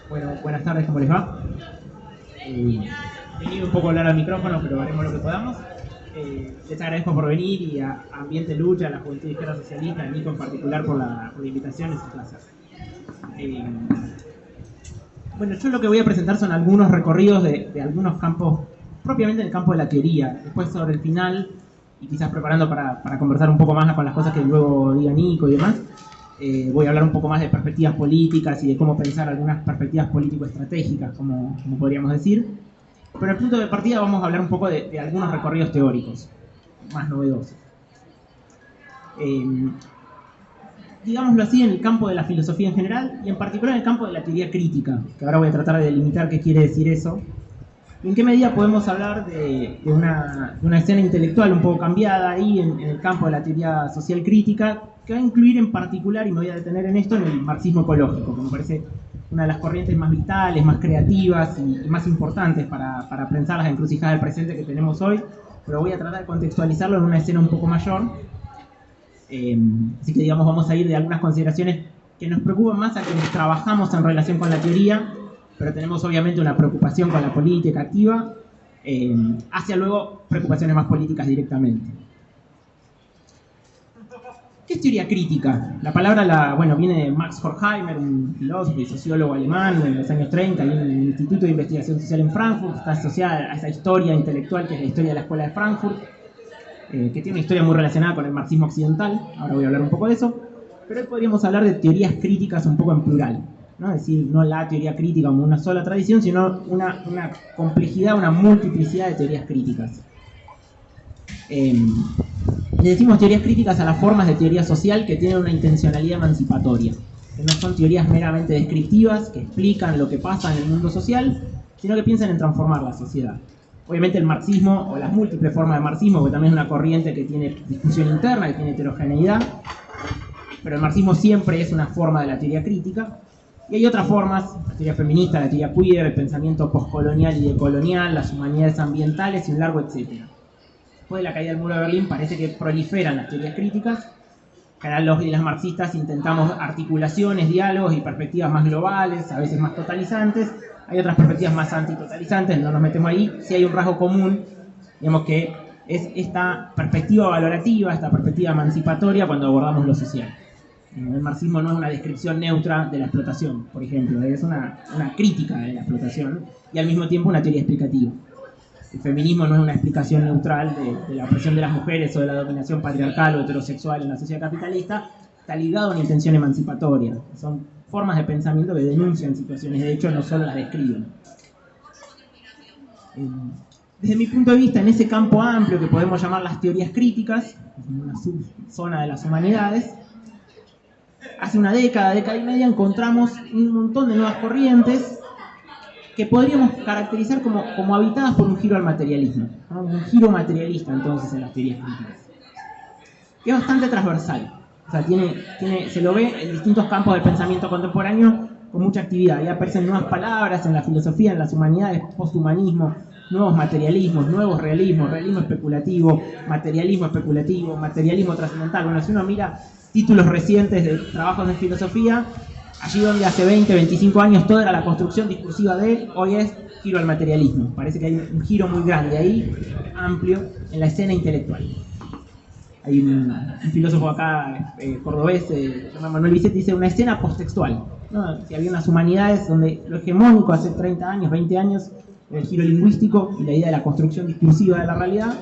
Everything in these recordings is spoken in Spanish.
Bueno, buenas tardes, ¿cómo les va? He venido un poco a hablar al micrófono, pero haremos lo que podamos. Les agradezco por venir y a Ambiente Lucha, a la Juventud de Izquierda Socialista, a Nico en particular por la invitación, es un placer. Bueno, yo lo que voy a presentar son algunos recorridos de algunos campos, propiamente en el campo de la teoría. Después sobre el final, y quizás preparando para conversar un poco más con las cosas que luego diga Nico y demás, voy a hablar un poco más de perspectivas políticas y de cómo pensar algunas perspectivas político-estratégicas, como podríamos decir. Pero en el punto de partida vamos a hablar un poco de algunos recorridos teóricos más novedosos. Digámoslo así, en el campo de la filosofía en general y en particular en el campo de la teoría crítica, que ahora voy a tratar de delimitar qué quiere decir eso. ¿Y en qué medida podemos hablar de una escena intelectual un poco cambiada ahí en el campo de la teoría social crítica, que va a incluir en particular, y me voy a detener en esto, en el marxismo ecológico, que me parece una de las corrientes más vitales, más creativas y más importantes para pensar las encrucijadas del presente que tenemos hoy, pero voy a tratar de contextualizarlo en una escena un poco mayor. Así que digamos vamos a ir de algunas consideraciones que nos preocupan más a quienes trabajamos en relación con la teoría, pero tenemos obviamente una preocupación con la política activa, hacia luego preocupaciones más políticas directamente. ¿Qué es teoría crítica? La palabra viene de Max Horkheimer, un filósofo y sociólogo alemán en los años 30, en el Instituto de Investigación Social en Frankfurt, está asociada a esa historia intelectual que es la historia de la Escuela de Frankfurt, que tiene una historia muy relacionada con el marxismo occidental, ahora voy a hablar un poco de eso, pero hoy podríamos hablar de teorías críticas un poco en plural, ¿no? Es decir, no la teoría crítica como una sola tradición, sino una complejidad, una multiplicidad de teorías críticas. Le decimos teorías críticas a las formas de teoría social que tienen una intencionalidad emancipatoria, que no son teorías meramente descriptivas, que explican lo que pasa en el mundo social, sino que piensan en transformar la sociedad. Obviamente el marxismo, o las múltiples formas de marxismo, que también es una corriente que tiene discusión interna, que tiene heterogeneidad, pero el marxismo siempre es una forma de la teoría crítica, y hay otras formas, la teoría feminista, la teoría queer, el pensamiento postcolonial y decolonial, las humanidades ambientales y un largo etcétera. Después de la caída del muro de Berlín parece que proliferan las teorías críticas, que ahora los y las marxistas intentamos articulaciones, diálogos y perspectivas más globales, a veces más totalizantes. Hay otras perspectivas más antitotalizantes, no nos metemos ahí. Sí hay un rasgo común, digamos que es esta perspectiva valorativa, esta perspectiva emancipatoria cuando abordamos lo social. El marxismo no es una descripción neutra de la explotación, por ejemplo, es una crítica de la explotación y al mismo tiempo una teoría explicativa. El feminismo no es una explicación neutral de la opresión de las mujeres o de la dominación patriarcal o heterosexual en la sociedad capitalista, está ligado a una intención emancipatoria. Son formas de pensamiento que denuncian situaciones, de hecho no solo las describen. Desde mi punto de vista, en ese campo amplio que podemos llamar las teorías críticas, una subzona de las humanidades, hace una década y media encontramos un montón de nuevas corrientes que podríamos caracterizar como habitadas por un giro al materialismo, ¿no? Un giro materialista entonces en las teorías críticas, que es bastante transversal, o sea, se lo ve en distintos campos del pensamiento contemporáneo con mucha actividad. Ya aparecen nuevas palabras en la filosofía, en las humanidades, posthumanismo, nuevos materialismos, nuevos realismos, realismo especulativo, materialismo trascendental. Bueno, si uno mira títulos recientes de trabajos de filosofía, allí donde hace 20, 25 años todo era la construcción discursiva de él, hoy es giro al materialismo. Parece que hay un giro muy grande ahí, amplio, en la escena intelectual. Hay un filósofo acá, cordobés, se llama Manuel Vicente, dice una escena posttextual, ¿no? Que había unas humanidades donde lo hegemónico hace 30 años, 20 años, el giro lingüístico y la idea de la construcción discursiva de la realidad,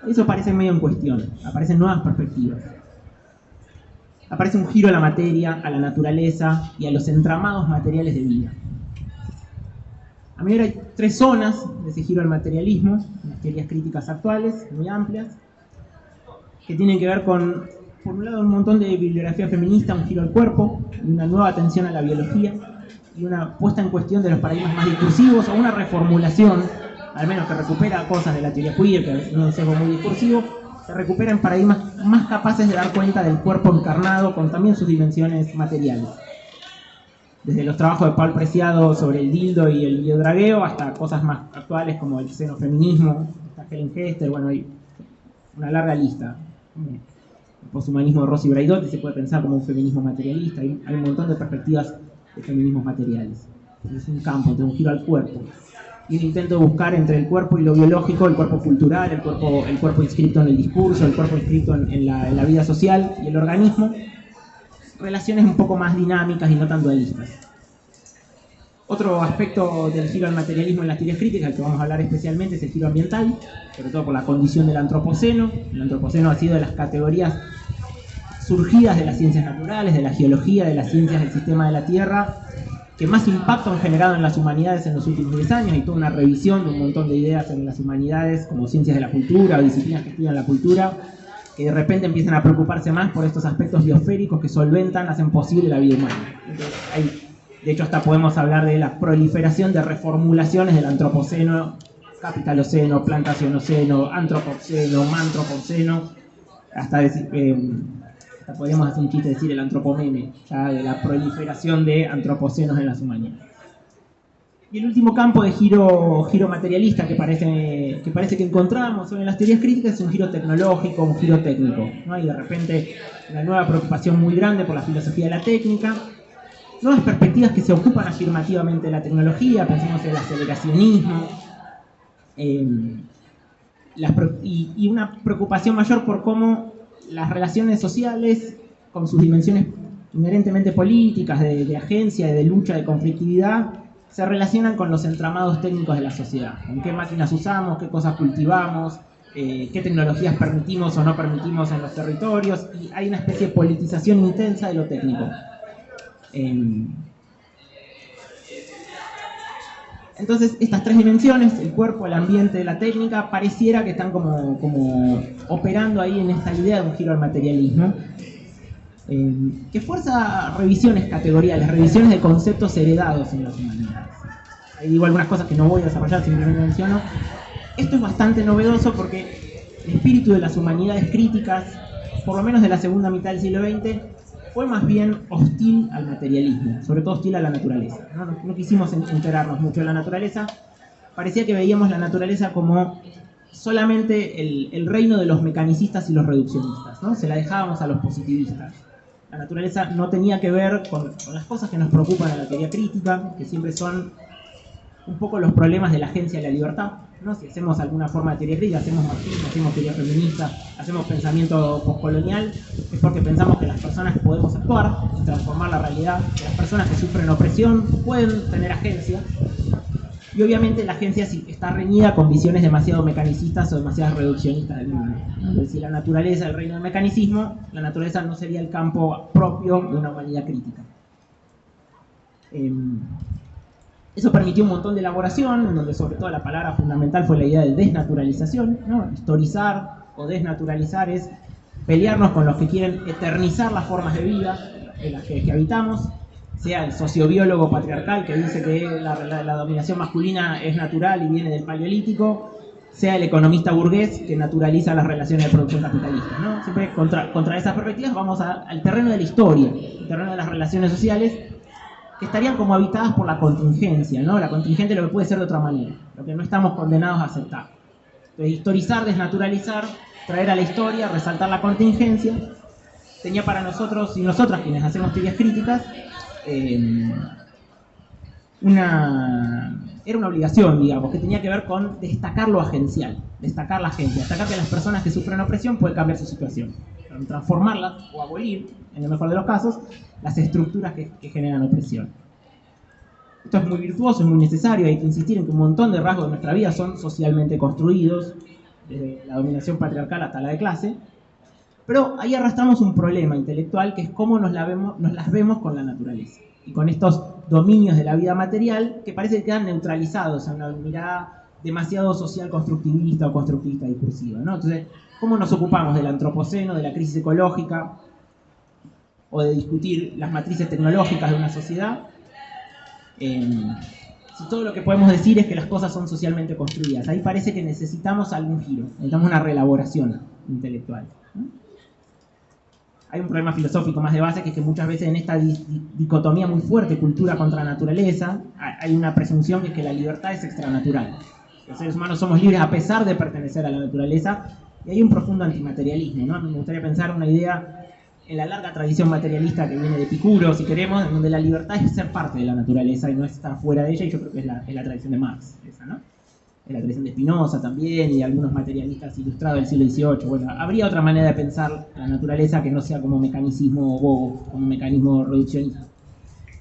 eso parece medio en cuestión, aparecen nuevas perspectivas. Aparece un giro a la materia, a la naturaleza y a los entramados materiales de vida. A mí hay tres zonas de ese giro al materialismo, las teorías críticas actuales, muy amplias, que tienen que ver con, por un lado, un montón de bibliografía feminista, un giro al cuerpo, y una nueva atención a la biología, y una puesta en cuestión de los paradigmas más discursivos, o una reformulación, al menos que recupera cosas de la teoría queer, que es un sesgo muy discursivo, se recuperan paradigmas más capaces de dar cuenta del cuerpo encarnado con también sus dimensiones materiales. Desde los trabajos de Paul Preciado sobre el dildo y el biodragueo hasta cosas más actuales como el xenofeminismo, hasta Helen Hester, bueno, hay una larga lista. El poshumanismo de Rossi Braidotti se puede pensar como un feminismo materialista, hay un montón de perspectivas de feminismos materiales. es un campo, entre un giro al cuerpo, y un intento de buscar entre el cuerpo y lo biológico, el cuerpo cultural, el cuerpo inscrito en el discurso, el cuerpo inscrito en la vida social y el organismo, relaciones un poco más dinámicas y no tan dualistas. Otro aspecto del giro al materialismo en las teorías críticas, del que vamos a hablar especialmente, es el giro ambiental, sobre todo por la condición del antropoceno. El antropoceno ha sido de las categorías surgidas de las ciencias naturales, de la geología, de las ciencias del sistema de la Tierra, que más impacto han generado en las humanidades en los últimos 10 años, y toda una revisión de un montón de ideas en las humanidades, como ciencias de la cultura o disciplinas que estudian la cultura, que de repente empiezan a preocuparse más por estos aspectos biosféricos que solventan, hacen posible la vida humana. Entonces, de hecho, hasta podemos hablar de la proliferación de reformulaciones del antropoceno, capitaloceno, plantacionoceno, antropoceno, mantropoceno, hasta podríamos hacer un chiste, decir el antropomeme, ya de la proliferación de antropocenos en las humanidades. Y el último campo de giro materialista que parece que encontramos en las teorías críticas es un giro tecnológico, un giro técnico, ¿no? Y de repente una nueva preocupación muy grande por la filosofía de la técnica, nuevas perspectivas que se ocupan afirmativamente de la tecnología, pensemos en el aceleracionismo, y una preocupación mayor por cómo las relaciones sociales, con sus dimensiones inherentemente políticas, de agencia, de lucha, de conflictividad, se relacionan con los entramados técnicos de la sociedad. Con qué máquinas usamos, qué cosas cultivamos, qué tecnologías permitimos o no permitimos en los territorios, y hay una especie de politización intensa de lo técnico. Entonces, estas tres dimensiones, el cuerpo, el ambiente, la técnica, pareciera que están como operando ahí en esta idea de un giro al materialismo, que fuerza revisiones categoriales, revisiones de conceptos heredados en las humanidades. Ahí digo algunas cosas que no voy a desarrollar, simplemente menciono. Esto es bastante novedoso porque el espíritu de las humanidades críticas, por lo menos de la segunda mitad del siglo XX, fue más bien hostil al materialismo, sobre todo hostil a la naturaleza. No quisimos enterarnos mucho de la naturaleza. Parecía que veíamos la naturaleza como solamente el reino de los mecanicistas y los reduccionistas, ¿no? Se la dejábamos a los positivistas. La naturaleza no tenía que ver con las cosas que nos preocupan en la teoría crítica, que siempre son un poco los problemas de la agencia y la libertad, ¿no? Si hacemos alguna forma de teoría crítica, hacemos marxismo, hacemos teoría feminista, hacemos pensamiento postcolonial, es porque pensamos que las personas podemos actuar y transformar la realidad, que las personas que sufren opresión pueden tener agencia, y obviamente la agencia sí está reñida con visiones demasiado mecanicistas o demasiado reduccionistas del mundo. Entonces, si la naturaleza es el reino del mecanicismo, la naturaleza no sería el campo propio de una humanidad crítica. Eso permitió un montón de elaboración, en donde sobre todo la palabra fundamental fue la idea de desnaturalización, ¿no? Historizar o desnaturalizar es pelearnos con los que quieren eternizar las formas de vida en las que habitamos, sea el sociobiólogo patriarcal que dice que la dominación masculina es natural y viene del paleolítico, sea el economista burgués que naturaliza las relaciones de producción capitalista, ¿no? Siempre contra esas perspectivas vamos al terreno de la historia, el terreno de las relaciones sociales, que estarían como habitadas por la contingencia, ¿no? La contingente lo que puede ser de otra manera, lo que no estamos condenados a aceptar. Entonces, historizar, desnaturalizar, traer a la historia, resaltar la contingencia, tenía para nosotros y nosotras quienes hacemos teorías críticas, era una obligación, digamos, que tenía que ver con destacar lo agencial, destacar la agencia, destacar que las personas que sufren opresión pueden cambiar su situación, transformarlas o abolir, en el mejor de los casos, las estructuras que generan opresión. Esto es muy virtuoso, es muy necesario, hay que insistir en que un montón de rasgos de nuestra vida son socialmente construidos, desde la dominación patriarcal hasta la de clase, pero ahí arrastramos un problema intelectual que es cómo nos las vemos con la naturaleza y con estos dominios de la vida material que parece que quedan neutralizados en una mirada demasiado social constructivista o constructivista discursiva, ¿no? Entonces, ¿cómo nos ocupamos del antropoceno, de la crisis ecológica o de discutir las matrices tecnológicas de una sociedad? Si todo lo que podemos decir es que las cosas son socialmente construidas, ahí parece que necesitamos algún giro, necesitamos una reelaboración intelectual, ¿no? Hay un problema filosófico más de base, que es que muchas veces en esta dicotomía muy fuerte, cultura contra naturaleza, hay una presunción que es que la libertad es extranatural. Los seres humanos somos libres a pesar de pertenecer a la naturaleza, y hay un profundo antimaterialismo, ¿no? Me gustaría pensar una idea en la larga tradición materialista que viene de Epicuro, si queremos, en donde la libertad es ser parte de la naturaleza y no estar fuera de ella, y yo creo que es la tradición de Marx, esa, ¿no? Es la tradición de Spinoza también, y de algunos materialistas ilustrados del siglo XVIII. Bueno, habría otra manera de pensar la naturaleza que no sea como mecanismo bobo, como mecanismo reduccionista.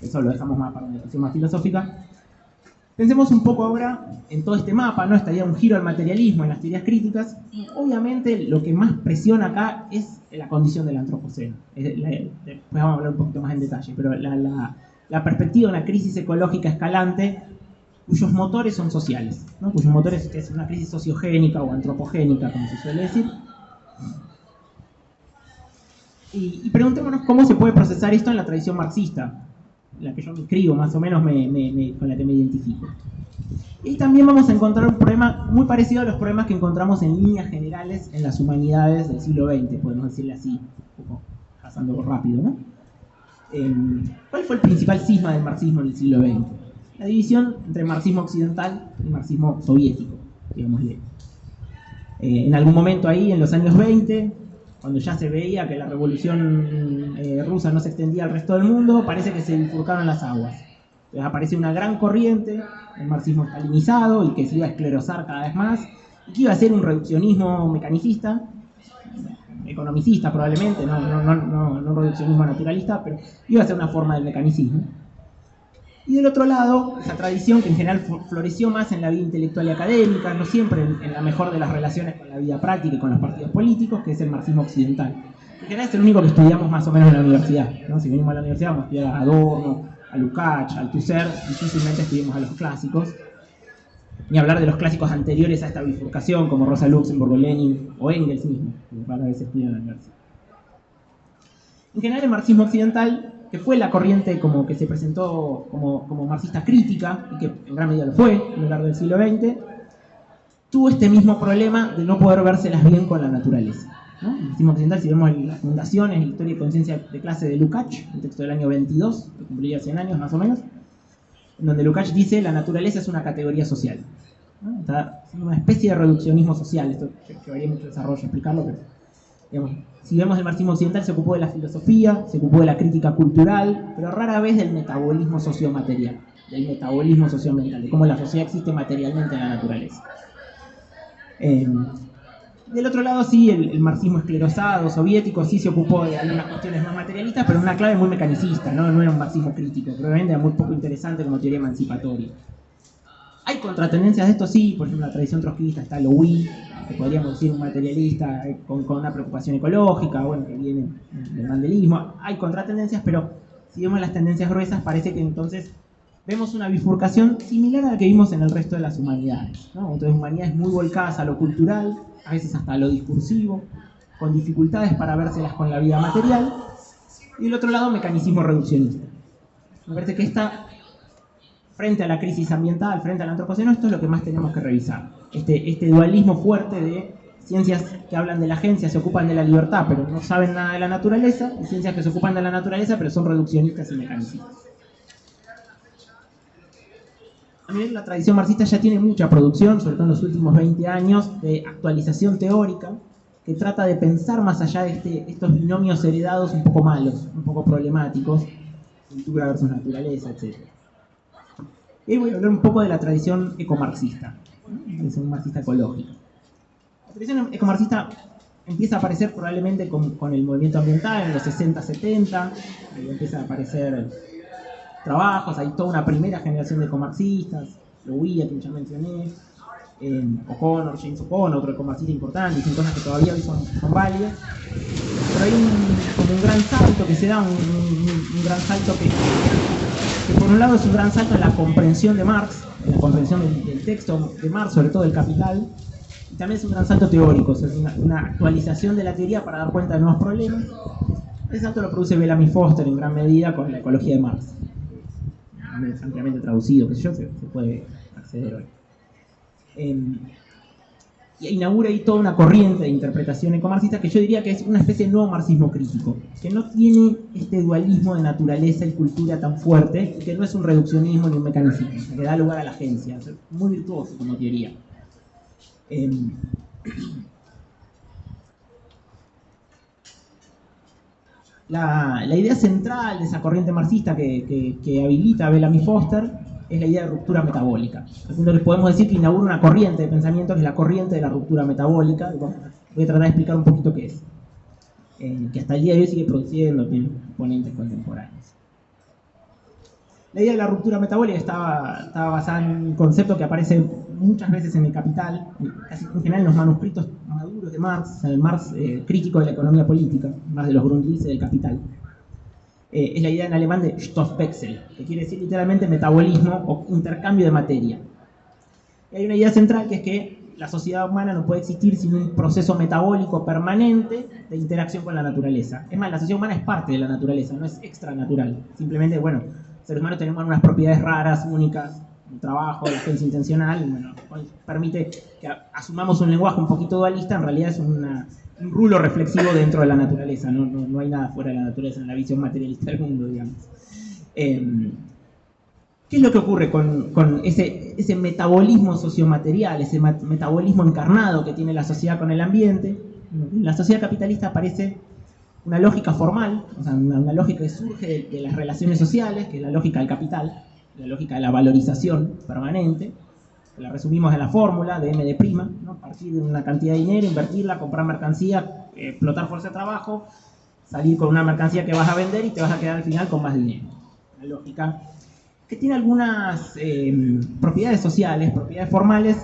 Eso lo dejamos más para una discusión más filosófica. Pensemos un poco ahora en todo este mapa, ¿no? Estaría un giro al materialismo en las teorías críticas, y obviamente lo que más presiona acá es la condición del antropoceno. Después vamos a hablar un poquito más en detalle, pero la perspectiva de una crisis ecológica escalante cuyos motores son sociales, ¿no? Cuyos motores es una crisis sociogénica o antropogénica, como se suele decir. Y preguntémonos cómo se puede procesar esto en la tradición marxista, la que yo me inscribo, más o menos con la que me identifico. Y también vamos a encontrar un problema muy parecido a los problemas que encontramos en líneas generales en las humanidades del siglo XX, podemos decirle así, un poco pasando rápido, ¿no? ¿Cuál fue el principal cisma del marxismo en el siglo XX? La división entre marxismo occidental y marxismo soviético, digámosle. En algún momento ahí, en los años 20, cuando ya se veía que la revolución rusa no se extendía al resto del mundo, parece que se bifurcaron las aguas. Entonces aparece una gran corriente, el marxismo estalinizado, y que se iba a esclerosar cada vez más, y que iba a ser un reduccionismo mecanicista, economicista probablemente, no reduccionismo naturalista, pero iba a ser una forma del mecanicismo. Y del otro lado, esa tradición que en general floreció más en la vida intelectual y académica, no siempre en la mejor de las relaciones con la vida práctica y con los partidos políticos, que es el marxismo occidental. En general es el único que estudiamos más o menos en la universidad, ¿no? Si venimos a la universidad vamos a estudiar a Adorno, a Lukács, a Althusser, difícilmente estudiamos a los clásicos. Ni hablar de los clásicos anteriores a esta bifurcación, como Rosa Luxemburg, Lenin o Engels mismo, que rara vez se estudia en la universidad. En general el marxismo occidental, que fue la corriente como que se presentó como marxista crítica, y que en gran medida lo fue a lo largo del siglo XX, tuvo este mismo problema de no poder vérselas bien con la naturaleza, ¿no? El marxismo occidental, si vemos las fundaciones, la historia y conciencia de clase de Lukács, un texto del año 22, que cumpliría 100 años más o menos, en donde Lukács dice la naturaleza es una categoría social, ¿no? Está una especie de reduccionismo social, esto llevaría mucho desarrollo explicarlo, pero digamos, si vemos el marxismo occidental se ocupó de la filosofía, se ocupó de la crítica cultural, pero rara vez del metabolismo sociomaterial, del metabolismo socioambiental, de cómo la sociedad existe materialmente en la naturaleza. Del otro lado sí, el marxismo esclerosado, soviético, sí se ocupó de algunas cuestiones más materialistas, pero en una clave muy mecanicista, no era un marxismo crítico, probablemente era muy poco interesante como teoría emancipatoria. Hay contratendencias de esto, sí, por ejemplo, en la tradición trotskista está Louis, que podríamos decir un materialista con una preocupación ecológica, bueno, que viene del mandelismo. Hay contratendencias, pero si vemos las tendencias gruesas, parece que entonces vemos una bifurcación similar a la que vimos en el resto de las humanidades, ¿no? Entonces, humanidades muy volcadas a lo cultural, a veces hasta a lo discursivo, con dificultades para vérselas con la vida material, y del otro lado, mecanicismo reduccionista. Me parece que frente a la crisis ambiental, frente al antropoceno, esto es lo que más tenemos que revisar. Este dualismo fuerte de ciencias que hablan de la agencia, se ocupan de la libertad, pero no saben nada de la naturaleza, y ciencias que se ocupan de la naturaleza, pero son reduccionistas y mecanicistas. A nivel de la tradición marxista ya tiene mucha producción, sobre todo en los últimos 20 años, de actualización teórica, que trata de pensar más allá de estos binomios heredados un poco malos, un poco problemáticos, cultura versus naturaleza, etc. Y voy a hablar un poco de la tradición ecomarxista, ¿no? La tradición marxista ecológica. La tradición ecomarxista empieza a aparecer probablemente con el movimiento ambiental en los 60-70, empieza a aparecer trabajos, hay toda una primera generación de ecomarxistas, Louis, a quien ya mencioné, O'Connor, James O'Connor, otro ecomarxista importante, dicen cosas que todavía hoy son válidas, pero hay como un gran salto que se da, un gran salto que por un lado es un gran salto en la comprensión de Marx, en la comprensión del texto de Marx, sobre todo del Capital, y también es un gran salto teórico, es una actualización de la teoría para dar cuenta de nuevos problemas. Ese salto lo produce Bellamy Foster en gran medida con la ecología de Marx, ampliamente traducido, qué sé yo, se puede acceder hoy. Y inaugura ahí toda una corriente de interpretación ecomarxista que yo diría que es una especie de nuevo marxismo crítico, que no tiene este dualismo de naturaleza y cultura tan fuerte, y que no es un reduccionismo ni un mecanicismo, que da lugar a la agencia, es muy virtuoso como teoría. La idea central de esa corriente marxista que habilita a Bellamy Foster es la idea de ruptura metabólica. Al punto que podemos decir que inaugura una corriente de pensamiento que es la corriente de la ruptura metabólica. Voy a tratar de explicar un poquito qué es. Que hasta el día de hoy sigue produciendo, tiene exponentes contemporáneos. La idea de la ruptura metabólica estaba basada en un concepto que aparece muchas veces en el Capital, casi en general en los manuscritos maduros de Marx, el Marx crítico de la economía política, Marx de los Grundrisse del Capital. Es la idea en alemán de Stoffwechsel, que quiere decir literalmente metabolismo o intercambio de materia. Y hay una idea central que es que la sociedad humana no puede existir sin un proceso metabólico permanente de interacción con la naturaleza. Es más, la sociedad humana es parte de la naturaleza, no es extranatural. Simplemente, bueno, los seres humanos tenemos unas propiedades raras, únicas, el trabajo, la agencia intencional, bueno, permite que asumamos un lenguaje un poquito dualista, en realidad es un rulo reflexivo dentro de la naturaleza, no hay nada fuera de la naturaleza en la visión materialista del mundo, digamos. ¿Qué es lo que ocurre con ese metabolismo sociomaterial, ese metabolismo encarnado que tiene la sociedad con el ambiente? En la sociedad capitalista aparece una lógica formal, o sea, una lógica que surge de las relaciones sociales, que es la lógica del capital, la lógica de la valorización permanente, que la resumimos en la fórmula de M de prima, ¿no? Partir de una cantidad de dinero, invertirla, comprar mercancía, explotar fuerza de trabajo, salir con una mercancía que vas a vender y te vas a quedar al final con más dinero. Una lógica que tiene algunas propiedades sociales, propiedades formales,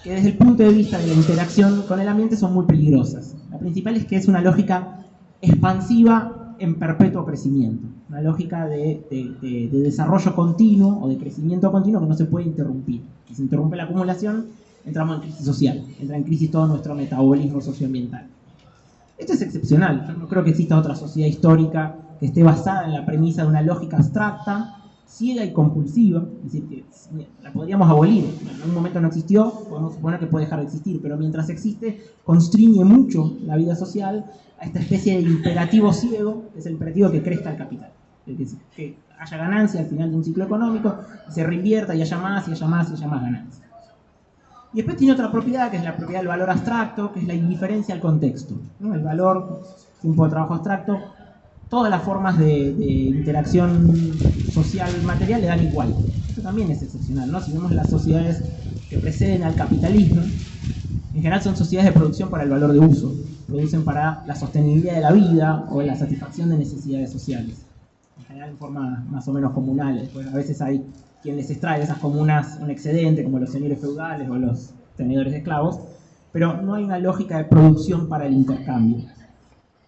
que desde el punto de vista de la interacción con el ambiente son muy peligrosas. La principal es que es una lógica expansiva en perpetuo crecimiento, una lógica de desarrollo continuo o de crecimiento continuo que no se puede interrumpir. Si se interrumpe la acumulación, entramos en crisis social, entra en crisis todo nuestro metabolismo socioambiental. Esto es excepcional, yo no creo que exista otra sociedad histórica que esté basada en la premisa de una lógica abstracta, ciega y compulsiva, es decir, que la podríamos abolir, en un momento no existió, podemos suponer que puede dejar de existir, pero mientras existe, constriñe mucho la vida social a esta especie de imperativo ciego, que es el imperativo que crezca el capital, que haya ganancia al final de un ciclo económico, se reinvierta y haya más, y haya más, y haya más ganancia. Y después tiene otra propiedad, que es la propiedad del valor abstracto, que es la indiferencia al contexto, ¿no? El valor, tiempo de trabajo abstracto, todas las formas de interacción social y material le dan igual. Esto también es excepcional, ¿no? Si vemos las sociedades que preceden al capitalismo, en general son sociedades de producción para el valor de uso, producen para la sostenibilidad de la vida o la satisfacción de necesidades sociales, en general en forma más o menos comunales. Pues a veces hay quien les extrae de esas comunas un excedente, como los señores feudales o los tenedores de esclavos, pero no hay una lógica de producción para el intercambio.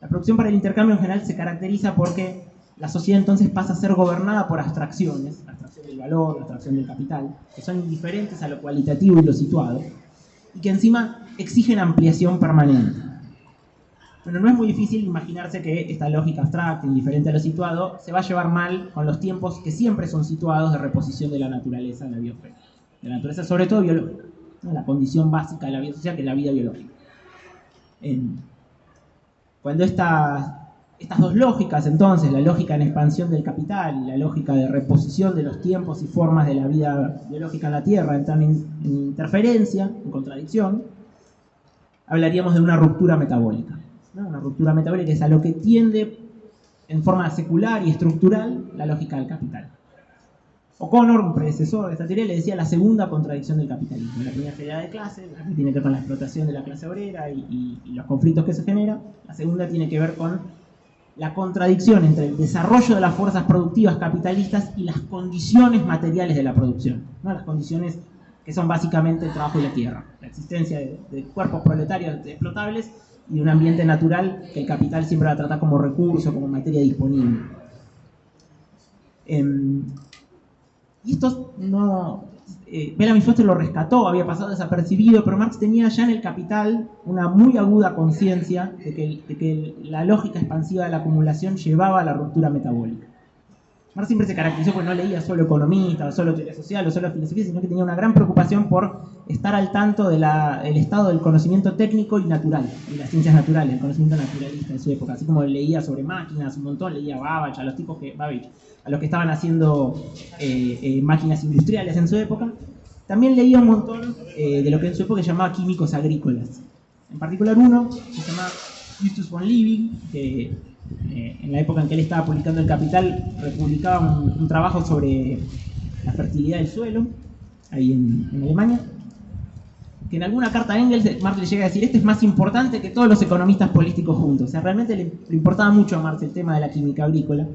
La producción para el intercambio en general se caracteriza porque la sociedad entonces pasa a ser gobernada por abstracciones, la abstracción del valor, la abstracción del capital, que son indiferentes a lo cualitativo y lo situado, y que encima exigen ampliación permanente. Pero no es muy difícil imaginarse que esta lógica abstracta, indiferente a lo situado, se va a llevar mal con los tiempos que siempre son situados de reposición de la naturaleza en la biosfera. De la naturaleza sobre todo biológica, ¿no? La condición básica de la vida social, que es la vida biológica. Cuando estas dos lógicas, entonces, la lógica en expansión del capital y la lógica de reposición de los tiempos y formas de la vida biológica en la Tierra entran en interferencia, en contradicción, hablaríamos de una ruptura metabólica, ¿no? Una ruptura metabólica es a lo que tiende en forma secular y estructural la lógica del capital. O'Connor, un predecesor de esta teoría, le decía la segunda contradicción del capitalismo. La primera teoría de clase, la que tiene que ver con la explotación de la clase obrera y los conflictos que se generan. La segunda tiene que ver con la contradicción entre el desarrollo de las fuerzas productivas capitalistas y las condiciones materiales de la producción, ¿no? Las condiciones que son básicamente el trabajo y la tierra, la existencia de cuerpos proletarios explotables y de un ambiente natural que el capital siempre va a tratar como recurso, como materia disponible. Y esto no... Bellamy Foster lo rescató, había pasado desapercibido, pero Marx tenía ya en el Capital una muy aguda conciencia de que la lógica expansiva de la acumulación llevaba a la ruptura metabólica. Marx siempre se caracterizó porque no leía solo economistas, o solo teoría social, o solo filosofía, sino que tenía una gran preocupación por estar al tanto del estado del conocimiento técnico y natural, y las ciencias naturales, el conocimiento naturalista de su época. Así como leía sobre máquinas un montón, leía a Babbage, a los tipos a los que estaban haciendo máquinas industriales en su época. También leía un montón de lo que en su época se llamaba químicos agrícolas. En particular uno que se llama Justus von Liebig, que en la época en que él estaba publicando El Capital, publicaba un trabajo sobre la fertilidad del suelo, ahí en Alemania, que en alguna carta a Engels, Marx le llega a decir, este es más importante que todos los economistas políticos juntos. O sea, realmente le importaba mucho a Marx el tema de la química agrícola.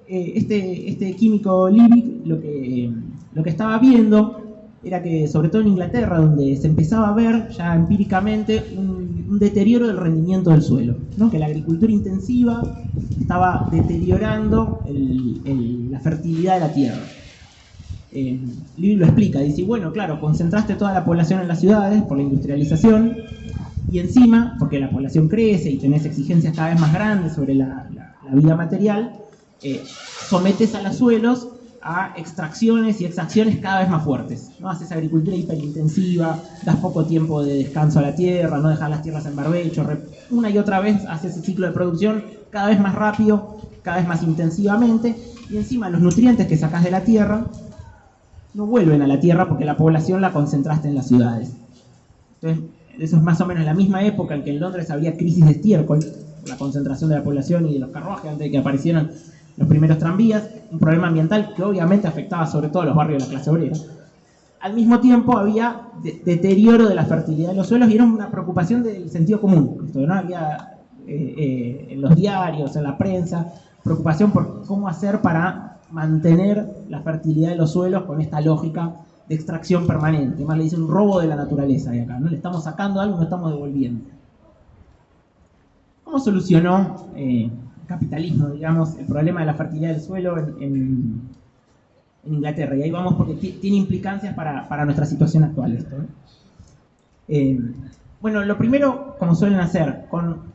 Este químico Liebig lo que estaba viendo era que, sobre todo en Inglaterra, donde se empezaba a ver ya empíricamente un deterioro del rendimiento del suelo, ¿no? Que la agricultura intensiva estaba deteriorando la fertilidad de la tierra. Liebig lo explica, dice, bueno, claro, concentraste toda la población en las ciudades por la industrialización, y encima, porque la población crece y tenés exigencias cada vez más grandes sobre la vida material, sometes a los suelos a extracciones y exacciones cada vez más fuertes, ¿no? Haces agricultura hiperintensiva, das poco tiempo de descanso a la tierra, no dejas las tierras en barbecho, una y otra vez haces el ciclo de producción cada vez más rápido, cada vez más intensivamente, y encima los nutrientes que sacás de la tierra no vuelven a la tierra porque la población la concentraste en las ciudades. Entonces, eso es más o menos la misma época en que en Londres había crisis de estiércol, por la concentración de la población y de los carruajes antes de que aparecieran los primeros tranvías, un problema ambiental que obviamente afectaba sobre todo a los barrios de la clase obrera. Al mismo tiempo había deterioro de la fertilidad de los suelos y era una preocupación del sentido común. Esto, ¿no? Había en los diarios, en la prensa, preocupación por cómo hacer para mantener la fertilidad de los suelos con esta lógica de extracción permanente. Más le dice un robo de la naturaleza de acá, ¿no? Le estamos sacando algo y no estamos devolviendo. ¿Cómo solucionó el capitalismo, digamos, el problema de la fertilidad del suelo en Inglaterra? Y ahí vamos porque tiene implicancias para nuestra situación actual esto, ¿no? Bueno, lo primero, como suelen hacer, con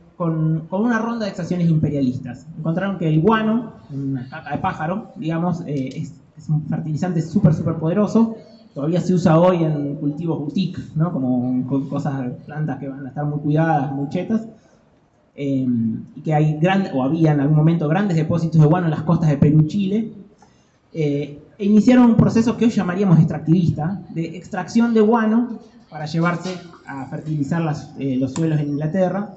una ronda de extracciones imperialistas. Encontraron que el guano, una caca de pájaro, digamos, es un fertilizante súper poderoso. Todavía se usa hoy en cultivos boutique, ¿no? Como con cosas, plantas que van a estar muy cuidadas, muy chetas. Y que había en algún momento grandes depósitos de guano en las costas de Perú y Chile. E iniciaron un proceso que hoy llamaríamos extractivista, de extracción de guano para llevarse a fertilizar los suelos en Inglaterra.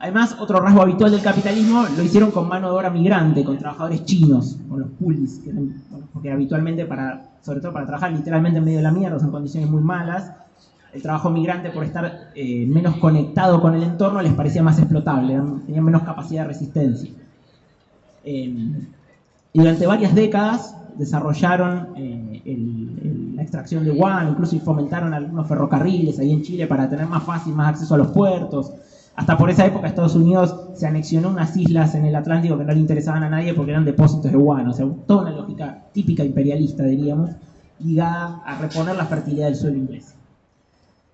Además, otro rasgo habitual del capitalismo lo hicieron con mano de obra migrante, con trabajadores chinos, con los coolies, porque habitualmente, sobre todo para trabajar literalmente en medio de la mierda, son condiciones muy malas. El trabajo migrante, por estar menos conectado con el entorno, les parecía más explotable, tenían menos capacidad de resistencia. Y durante varias décadas desarrollaron la extracción de guano, incluso fomentaron algunos ferrocarriles ahí en Chile para tener más fácil, más acceso a los puertos. Hasta por esa época Estados Unidos se anexionó unas islas en el Atlántico que no le interesaban a nadie porque eran depósitos de guano. O sea, toda una lógica típica imperialista, diríamos, ligada a reponer la fertilidad del suelo inglés.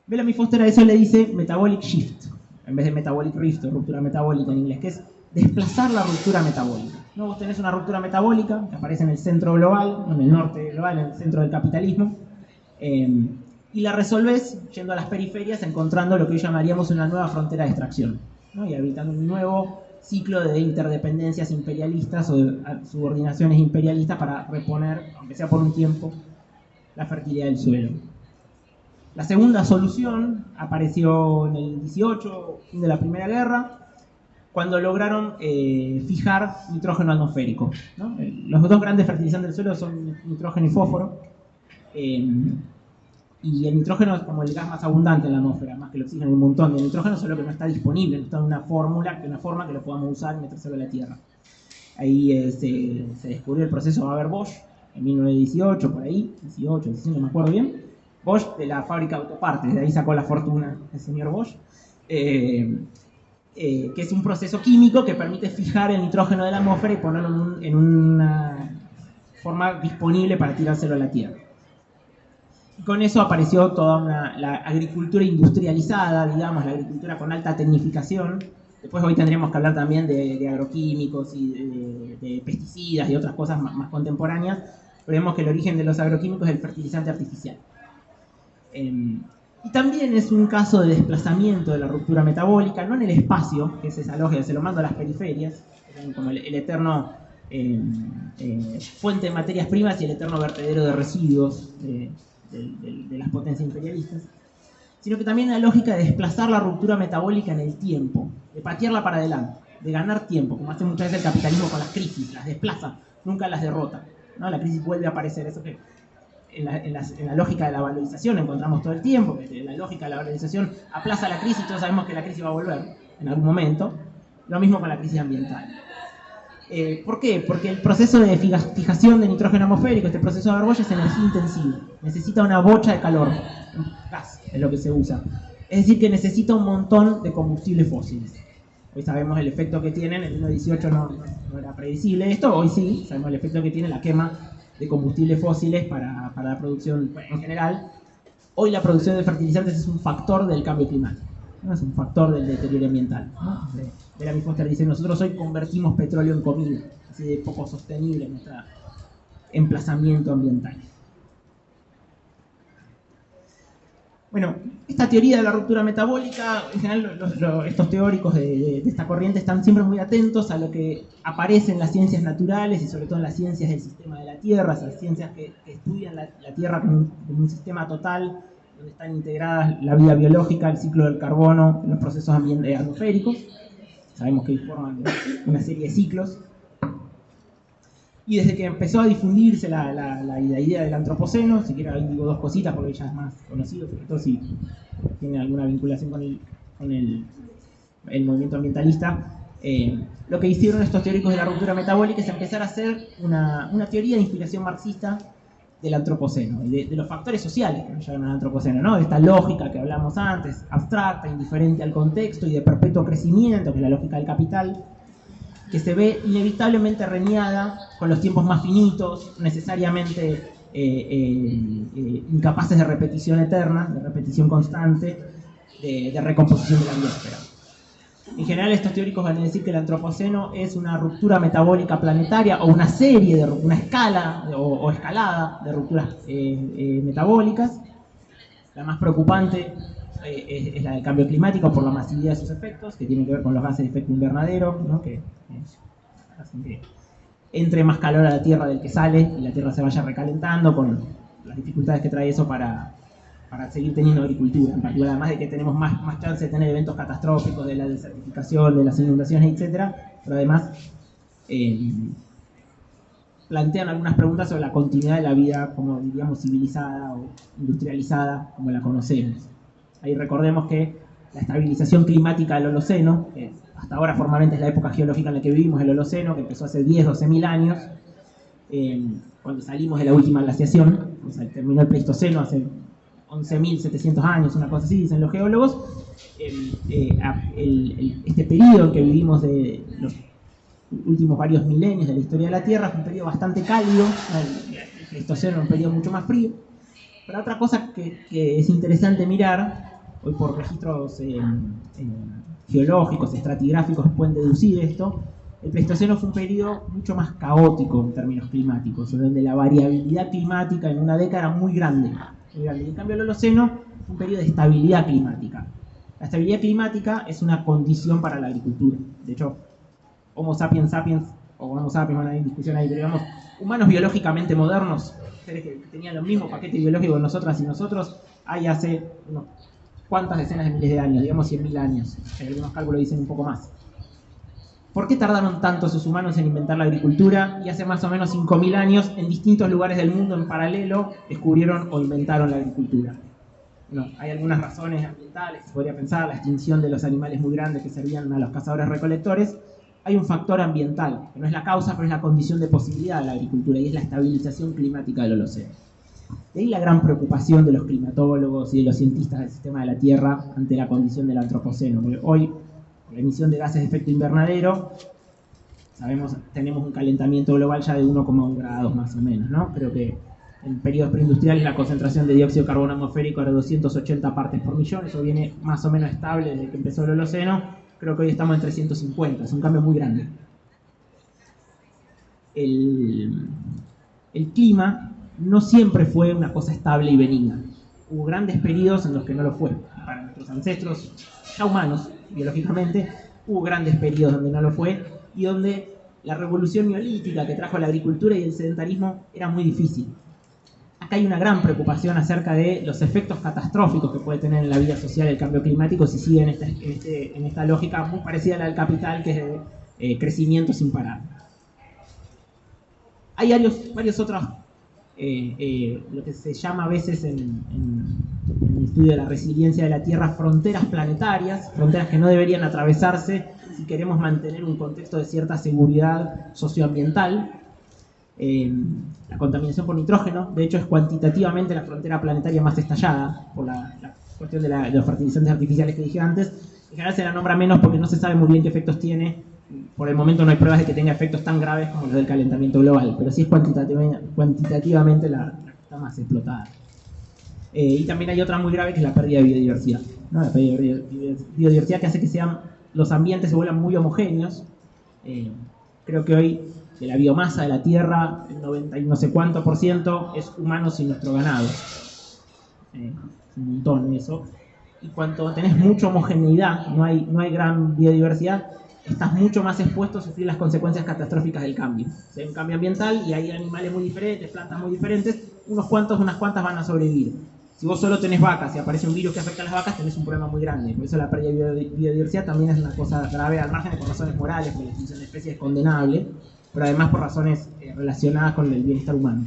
Bellamy Foster a eso le dice metabolic shift, en vez de metabolic rift o ruptura metabólica en inglés, que es desplazar la ruptura metabólica. ¿No? Vos tenés una ruptura metabólica que aparece en el centro global, en el norte global, en el centro del capitalismo, y la resolvés yendo a las periferias, encontrando lo que hoy llamaríamos una nueva frontera de extracción, ¿no? Y habitando un nuevo ciclo de interdependencias imperialistas o de subordinaciones imperialistas para reponer, aunque sea por un tiempo, la fertilidad del suelo. La segunda solución apareció en el 18, fin de la Primera Guerra, cuando lograron fijar nitrógeno atmosférico, ¿no? Los dos grandes fertilizantes del suelo son nitrógeno y fósforo. Y el nitrógeno es como el gas más abundante en la atmósfera, más que el oxígeno, hay un montón de nitrógeno, solo que no está disponible, no está en una forma que lo podamos usar y metérselo a la Tierra. Ahí se descubrió el proceso Haber-Bosch en 1918, por ahí, 18, 19, no me acuerdo bien. Bosch, de la fábrica de autopartes, de ahí sacó la fortuna el señor Bosch. Que es un proceso químico que permite fijar el nitrógeno de la atmósfera y ponerlo en una forma disponible para tirárselo a la Tierra. Y con eso apareció toda la agricultura industrializada, digamos, la agricultura con alta tecnificación. Después hoy tendríamos que hablar también de agroquímicos y de pesticidas y otras cosas más contemporáneas. Pero vemos que el origen de los agroquímicos es el fertilizante artificial. Y también es un caso de desplazamiento de la ruptura metabólica, no en el espacio, que es esa lógica, se lo mando a las periferias, como el eterno fuente de materias primas y el eterno vertedero de residuos de las potencias imperialistas, sino que también la lógica de desplazar la ruptura metabólica en el tiempo, de patearla para adelante, de ganar tiempo, como hace muchas veces el capitalismo con las crisis, las desplaza, nunca las derrota, ¿no? La crisis vuelve a aparecer, eso que en la lógica de la valorización encontramos todo el tiempo, que la lógica de la valorización aplaza la crisis, todos sabemos que la crisis va a volver en algún momento, lo mismo con la crisis ambiental. ¿Por qué? Porque el proceso de fijación de nitrógeno atmosférico, este proceso de argolla, es energía intensiva. Necesita una bocha de calor, gas es lo que se usa. Es decir, que necesita un montón de combustibles fósiles. Hoy sabemos el efecto que tienen, en el 1918 no era predecible esto, hoy sí, sabemos el efecto que tiene la quema de combustibles fósiles para la producción, bueno, en general. Hoy la producción de fertilizantes es un factor del cambio climático, ¿no? Es un factor del deterioro ambiental, ¿no? Bellamy Foster dice, nosotros hoy convertimos petróleo en comida, así de poco sostenible nuestro emplazamiento ambiental. Bueno, esta teoría de la ruptura metabólica, en general estos teóricos de esta corriente están siempre muy atentos a lo que aparece en las ciencias naturales y sobre todo en las ciencias del sistema de la Tierra, esas ciencias que estudian la Tierra como un sistema total, donde están integradas la vida biológica, el ciclo del carbono, los procesos atmosféricos. Sabemos que forman una serie de ciclos. Y desde que empezó a difundirse la idea del antropoceno, si quiero digo dos cositas porque ya es más conocido, sobre todo si tiene alguna vinculación con el movimiento ambientalista, lo que hicieron estos teóricos de la ruptura metabólica es empezar a hacer una teoría de inspiración marxista del antropoceno, de los factores sociales que nos llevan al antropoceno, ¿no? De esta lógica que hablamos antes, abstracta, indiferente al contexto y de perpetuo crecimiento, que es la lógica del capital, que se ve inevitablemente reñida con los tiempos más finitos, necesariamente incapaces de repetición eterna, de repetición constante, de recomposición de la biosfera. En general, estos teóricos van a decir que el antropoceno es una ruptura metabólica planetaria o una serie de una escala o escalada de rupturas metabólicas. La más preocupante es la del cambio climático por la masividad de sus efectos, que tiene que ver con los gases de efecto invernadero, ¿no? Que hacen que entre más calor a la Tierra del que sale y la Tierra se vaya recalentando, con las dificultades que trae eso para seguir teniendo agricultura, en particular, además de que tenemos más chance de tener eventos catastróficos, de la desertificación, de las inundaciones, etc. Pero además plantean algunas preguntas sobre la continuidad de la vida, como diríamos, civilizada o industrializada, como la conocemos. Ahí recordemos que la estabilización climática del Holoceno, que hasta ahora formalmente es la época geológica en la que vivimos, el Holoceno, que empezó hace 10-12.000 años, cuando salimos de la última glaciación, o sea, terminó el Pleistoceno hace 11.700 años, una cosa así, dicen los geólogos. Este periodo en que vivimos de los últimos varios milenios de la historia de la Tierra fue un periodo bastante cálido, el Pleistoceno era un periodo mucho más frío. Pero otra cosa que es interesante mirar, hoy por registros geológicos, estratigráficos pueden deducir esto, el Pleistoceno fue un periodo mucho más caótico en términos climáticos, donde la variabilidad climática en una década era muy grande. Y en cambio el Holoceno fue un periodo de estabilidad climática. La estabilidad climática es una condición para la agricultura. De hecho, Homo sapiens sapiens, o Homo sapiens, bueno, hay discusión ahí, pero digamos, humanos biológicamente modernos, seres que tenían los mismos paquetes biológicos que nosotras y nosotros, hay hace unos cuantas decenas de miles de años, digamos 100.000 años. Algunos cálculos dicen un poco más. ¿Por qué tardaron tanto esos humanos en inventar la agricultura? Y hace más o menos 5.000 años, en distintos lugares del mundo en paralelo, descubrieron o inventaron la agricultura. Bueno, hay algunas razones ambientales, se podría pensar, la extinción de los animales muy grandes que servían a los cazadores-recolectores. Hay un factor ambiental, que no es la causa, pero es la condición de posibilidad de la agricultura, y es la estabilización climática del Holoceno. De ahí la gran preocupación de los climatólogos y de los cientistas del sistema de la Tierra ante la condición del antropoceno, porque hoy, por la emisión de gases de efecto invernadero, sabemos, tenemos un calentamiento global ya de 1,1 grados más o menos, ¿no? Creo que en periodos preindustriales la concentración de dióxido de carbono atmosférico era de 280 partes por millón, eso viene más o menos estable desde que empezó el Holoceno, creo que hoy estamos en 350, es un cambio muy grande. El clima no siempre fue una cosa estable y benigna. Hubo grandes periodos en los que no lo fue. Para nuestros ancestros, ya humanos, biológicamente, hubo grandes periodos donde no lo fue y donde la revolución neolítica que trajo la agricultura y el sedentarismo era muy difícil. acá hay una gran preocupación acerca de los efectos catastróficos que puede tener en la vida social el cambio climático si sigue en esta lógica muy parecida a la del capital, que es de crecimiento sin parar. Hay varios otros, lo que se llama a veces en el estudio de la resiliencia de la Tierra, fronteras planetarias, fronteras que no deberían atravesarse si queremos mantener un contexto de cierta seguridad socioambiental. La contaminación por nitrógeno, de hecho, es cuantitativamente la frontera planetaria más estallada por la cuestión de los fertilizantes artificiales que dije antes. En general se la nombra menos porque no se sabe muy bien qué efectos tiene. Por el momento no hay pruebas de que tenga efectos tan graves como los del calentamiento global, pero sí es cuantitativamente la que está más explotada. Y también hay otra muy grave que es la pérdida de biodiversidad, ¿no? La pérdida de biodiversidad que hace que los ambientes se vuelvan muy homogéneos. Creo que hoy de la biomasa de la Tierra, el 90 y no sé cuánto % es humanos y nuestro ganado. Un montón eso. Y cuando tenés mucha homogeneidad, no hay gran biodiversidad, estás mucho más expuesto a sufrir las consecuencias catastróficas del cambio. O sea, hay un cambio ambiental y hay animales muy diferentes, plantas muy diferentes, unas cuantas van a sobrevivir. Si vos solo tenés vacas y aparece un virus que afecta a las vacas, tenés un problema muy grande. Por eso la pérdida de biodiversidad también es una cosa grave, al margen de por razones morales, porque la extinción de especies es condenable, pero además por razones relacionadas con el bienestar humano.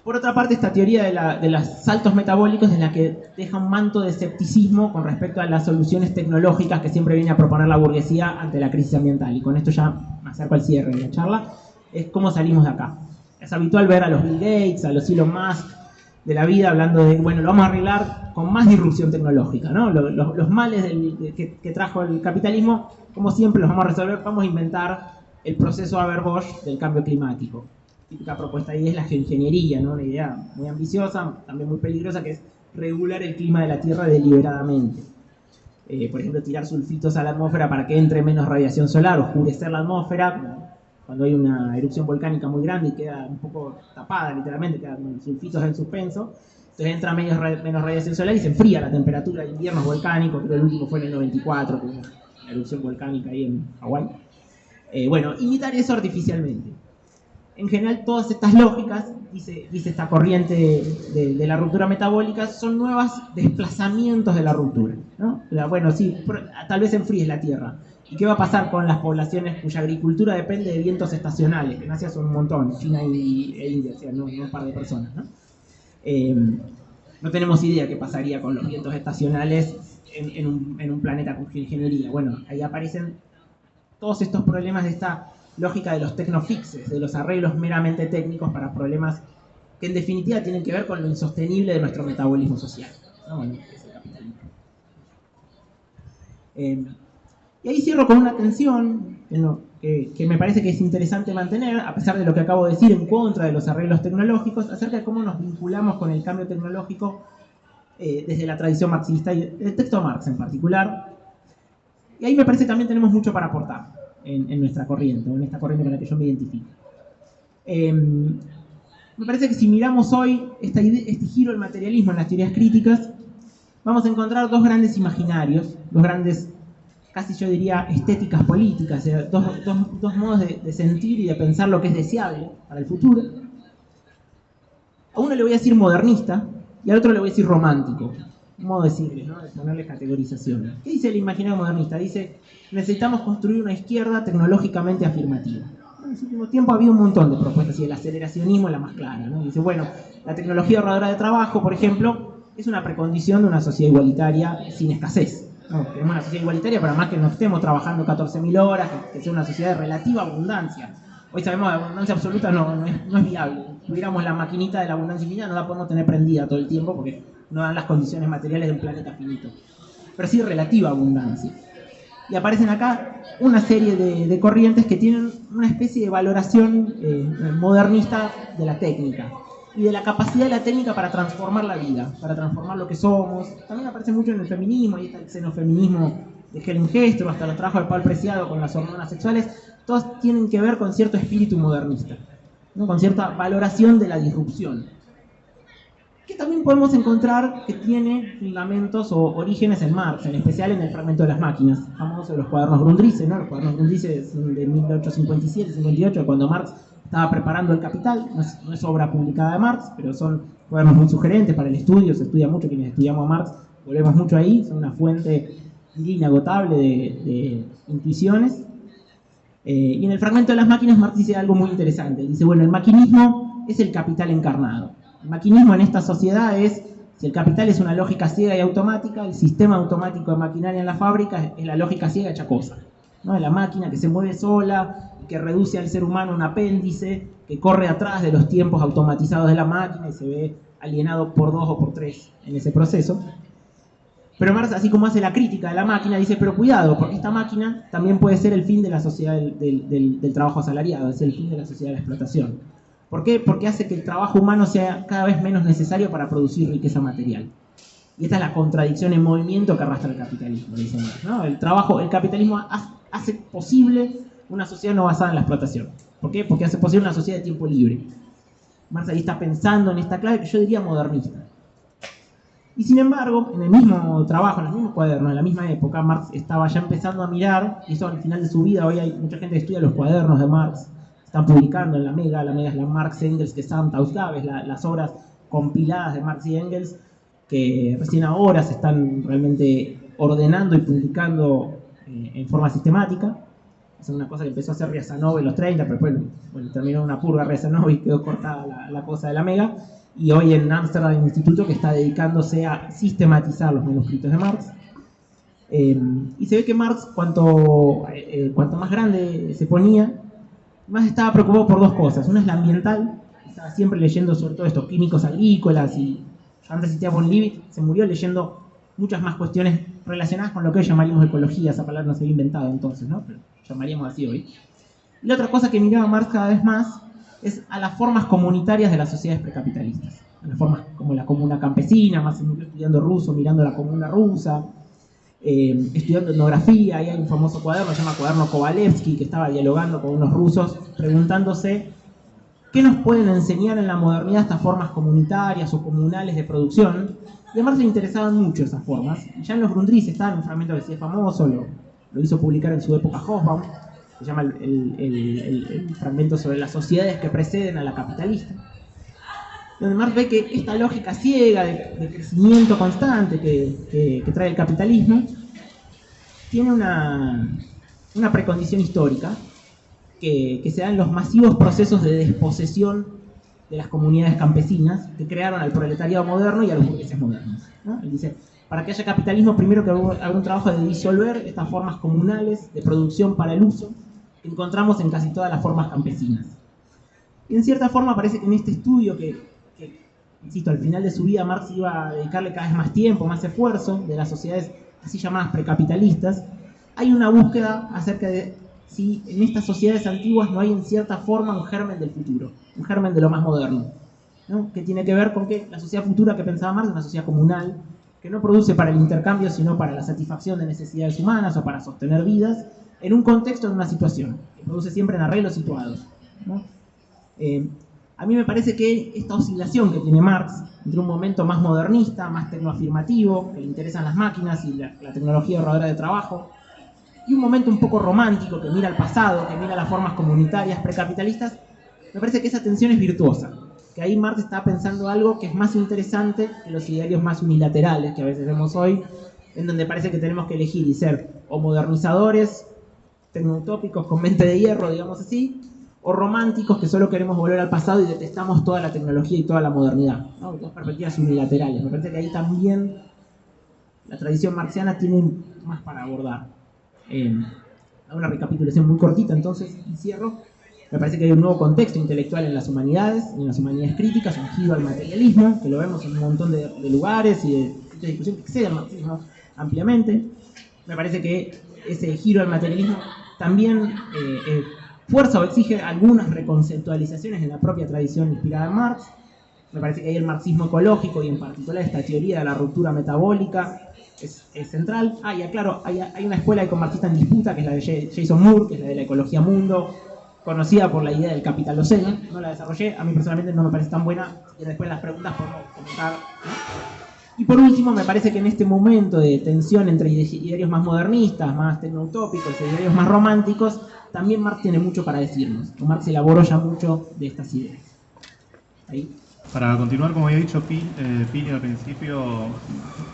Por otra parte, esta teoría de los saltos metabólicos es la que deja un manto de escepticismo con respecto a las soluciones tecnológicas que siempre viene a proponer la burguesía ante la crisis ambiental. Y con esto ya me acerco al cierre de la charla. Es cómo salimos de acá. Es habitual ver a los Bill Gates, a los Elon Musk de la vida hablando de, bueno, lo vamos a arreglar con más disrupción tecnológica, ¿no? Los males que trajo el capitalismo, como siempre, los vamos a resolver, vamos a inventar el proceso Haber-Bosch del cambio climático. Típica propuesta ahí es la geoingeniería, ¿no? Una idea muy ambiciosa, también muy peligrosa, que es regular el clima de la Tierra deliberadamente. Por ejemplo, tirar sulfitos a la atmósfera para que entre menos radiación solar, oscurecer la atmósfera, cuando hay una erupción volcánica muy grande y queda un poco tapada, literalmente, quedan sulfitos en suspenso, entonces entra menos radiación solar y se enfría la temperatura de inviernos volcánicos. Creo que el último fue en el 94, con una erupción volcánica ahí en Hawái. Bueno, imitar eso artificialmente. En general, todas estas lógicas, dice esta corriente de la ruptura metabólica, son nuevos desplazamientos de la ruptura, ¿no? O sea, bueno, sí, tal vez enfríes la Tierra. ¿Y qué va a pasar con las poblaciones cuya agricultura depende de vientos estacionales? Que en Asia son un montón, China e India, o sea, no un par de personas, ¿no? No tenemos idea qué pasaría con los vientos estacionales en un planeta con geoingeniería. Bueno, ahí aparecen todos estos problemas de esta lógica de los tecnofixes, de los arreglos meramente técnicos para problemas que en definitiva tienen que ver con lo insostenible de nuestro metabolismo social, ¿no? Bueno, es el capitalismo. Y ahí cierro con una tensión que me parece que es interesante mantener, a pesar de lo que acabo de decir en contra de los arreglos tecnológicos, acerca de cómo nos vinculamos con el cambio tecnológico desde la tradición marxista y el texto de Marx en particular. Y ahí me parece que también tenemos mucho para aportar en nuestra corriente, o en esta corriente con la que yo me identifico. Me parece que si miramos hoy este giro del materialismo en las teorías críticas, vamos a encontrar dos grandes imaginarios, dos grandes, casi yo diría, estéticas políticas, dos modos de sentir y de pensar lo que es deseable para el futuro. A uno le voy a decir modernista y al otro le voy a decir romántico. Un modo de decirles, ¿no? De ponerles categorizaciones. ¿Qué dice el imaginario modernista? Dice, necesitamos construir una izquierda tecnológicamente afirmativa. En los últimos tiempos ha habido un montón de propuestas y el aceleracionismo es la más clara, ¿no? Dice, bueno, la tecnología ahorradora de trabajo, por ejemplo, es una precondición de una sociedad igualitaria sin escasez, ¿no? Queremos una sociedad igualitaria, pero además que no estemos trabajando 14.000 horas, que sea una sociedad de relativa abundancia. Hoy sabemos que la abundancia absoluta no es viable. Si tuviéramos la maquinita de la abundancia infinita, no la podemos tener prendida todo el tiempo porque no dan las condiciones materiales de un planeta finito. Pero sí relativa abundancia. Y aparecen acá una serie de corrientes que tienen una especie de valoración modernista de la técnica y de la capacidad de la técnica para transformar la vida, para transformar lo que somos. También aparece mucho en el feminismo, ahí está el xenofeminismo de Helen Hester, hasta los trabajos de Pablo Preciado con las hormonas sexuales. Todos tienen que ver con cierto espíritu modernista, ¿no? Con cierta valoración de la disrupción, que también podemos encontrar que tiene fundamentos o orígenes en Marx, en especial en el fragmento de las máquinas, famoso de los cuadernos Grundrisse, ¿no? Los cuadernos Grundrisse son de 1857-58, cuando Marx estaba preparando El Capital, no es obra publicada de Marx, pero son cuadernos muy sugerentes para el estudio, se estudia mucho, quienes estudiamos a Marx volvemos mucho ahí, son una fuente inagotable de intuiciones. Y en el fragmento de las máquinas Marx dice algo muy interesante, dice, bueno, el maquinismo es el capital encarnado. El maquinismo en esta sociedad es, si el capital es una lógica ciega y automática, el sistema automático de maquinaria en la fábrica es la lógica ciega hecha cosa, ¿no? Es la máquina que se mueve sola, que reduce al ser humano un apéndice, que corre atrás de los tiempos automatizados de la máquina y se ve alienado por 2 o por 3 en ese proceso. Pero Marx, así como hace la crítica de la máquina, dice, pero cuidado, porque esta máquina también puede ser el fin de la sociedad del trabajo asalariado, es el fin de la sociedad de la explotación. ¿Por qué? Porque hace que el trabajo humano sea cada vez menos necesario para producir riqueza material. Y esta es la contradicción en movimiento que arrastra el capitalismo, dice Marx, ¿no? El capitalismo hace posible una sociedad no basada en la explotación. ¿Por qué? Porque hace posible una sociedad de tiempo libre. Marx ahí está pensando en esta clave que yo diría modernista. Y sin embargo, en el mismo trabajo, en el mismo cuaderno, en la misma época, Marx estaba ya empezando a mirar, y eso al final de su vida, hoy hay mucha gente que estudia los cuadernos de Marx, están publicando en la Mega es la Marx, Engels, Gesamtausgabe, las obras compiladas de Marx y Engels, que recién ahora se están realmente ordenando y publicando en forma sistemática. Es una cosa que empezó a hacer Riazanov en los 30, pero después terminó una purga Riazanov y quedó cortada la cosa de la Mega. Y hoy en Ámsterdam hay un instituto que está dedicándose a sistematizar los manuscritos de Marx. Y se ve que Marx, cuanto más grande se ponía, más estaba preocupado por 2 cosas. Una es la ambiental, estaba siempre leyendo sobre todo estos químicos agrícolas, y antes citaba von Liebig, se murió leyendo muchas más cuestiones relacionadas con lo que hoy llamaríamos ecología. Esa palabra no se había inventado entonces, ¿no? Pero llamaríamos así hoy. Y la otra cosa que miraba Marx cada vez más es a las formas comunitarias de las sociedades precapitalistas, a las formas como la comuna campesina, más estudiando ruso, mirando la comuna rusa, estudiando etnografía. Ahí hay un famoso cuaderno, se llama Cuaderno Kovalevsky, que estaba dialogando con unos rusos, preguntándose qué nos pueden enseñar en la modernidad estas formas comunitarias o comunales de producción. Y a Marx le interesaban mucho esas formas. Y ya en los Grundrisse está un fragmento que sí es famoso, lo hizo publicar en su época Hobsbawm, se llama el fragmento sobre las sociedades que preceden a la capitalista, donde Marx ve que esta lógica ciega de crecimiento constante que trae el capitalismo tiene una precondición histórica que se da en los masivos procesos de desposesión de las comunidades campesinas que crearon al proletariado moderno y a los burgueses modernos, ¿no? Él dice, para que haya capitalismo, primero que habrá un trabajo de disolver estas formas comunales de producción para el uso que encontramos en casi todas las formas campesinas. Y en cierta forma parece que en este estudio que insisto, al final de su vida Marx iba a dedicarle cada vez más tiempo, más esfuerzo de las sociedades así llamadas precapitalistas, hay una búsqueda acerca de si en estas sociedades antiguas no hay en cierta forma un germen del futuro, un germen de lo más moderno, ¿no? Que tiene que ver con que la sociedad futura que pensaba Marx es una sociedad comunal, que no produce para el intercambio, sino para la satisfacción de necesidades humanas o para sostener vidas, en un contexto, en una situación, que produce siempre en arreglos situados, ¿no? A mí me parece que esta oscilación que tiene Marx entre un momento más modernista, más tecnoafirmativo, que le interesan las máquinas y la tecnología ahorradora de trabajo, y un momento un poco romántico que mira al pasado, que mira las formas comunitarias precapitalistas, me parece que esa tensión es virtuosa, que ahí Marx está pensando algo que es más interesante que los idearios más unilaterales que a veces vemos hoy, en donde parece que tenemos que elegir y ser o modernizadores, tecnoutópicos con mente de hierro, digamos así, o románticos que solo queremos volver al pasado y detestamos toda la tecnología y toda la modernidad, ¿no? Dos perspectivas unilaterales. Me parece que ahí también la tradición marxiana tiene más para abordar. Una recapitulación muy cortita entonces, y cierro. Me parece que hay un nuevo contexto intelectual en las humanidades, y en las humanidades críticas, un giro al materialismo, que lo vemos en un montón de lugares y de discusión que excede al marxismo ampliamente. Me parece que ese giro al materialismo también fuerza o exige algunas reconceptualizaciones en la propia tradición inspirada en Marx. Me parece que ahí el marxismo ecológico y en particular esta teoría de la ruptura metabólica es central. Y aclaro, hay una escuela ecomarxista en disputa, que es la de Jason Moore, que es la de la ecología mundo, conocida por la idea del capitaloceno. No la desarrollé, a mí personalmente no me parece tan buena, y después las preguntas podemos comentar, ¿no? Y por último, me parece que en este momento de tensión entre idearios más modernistas, más tecnoutópicos, y idearios más románticos, también Marx tiene mucho para decirnos. Marx elaboró ya mucho de estas ideas. Ahí. Para continuar, como había dicho Pili al principio,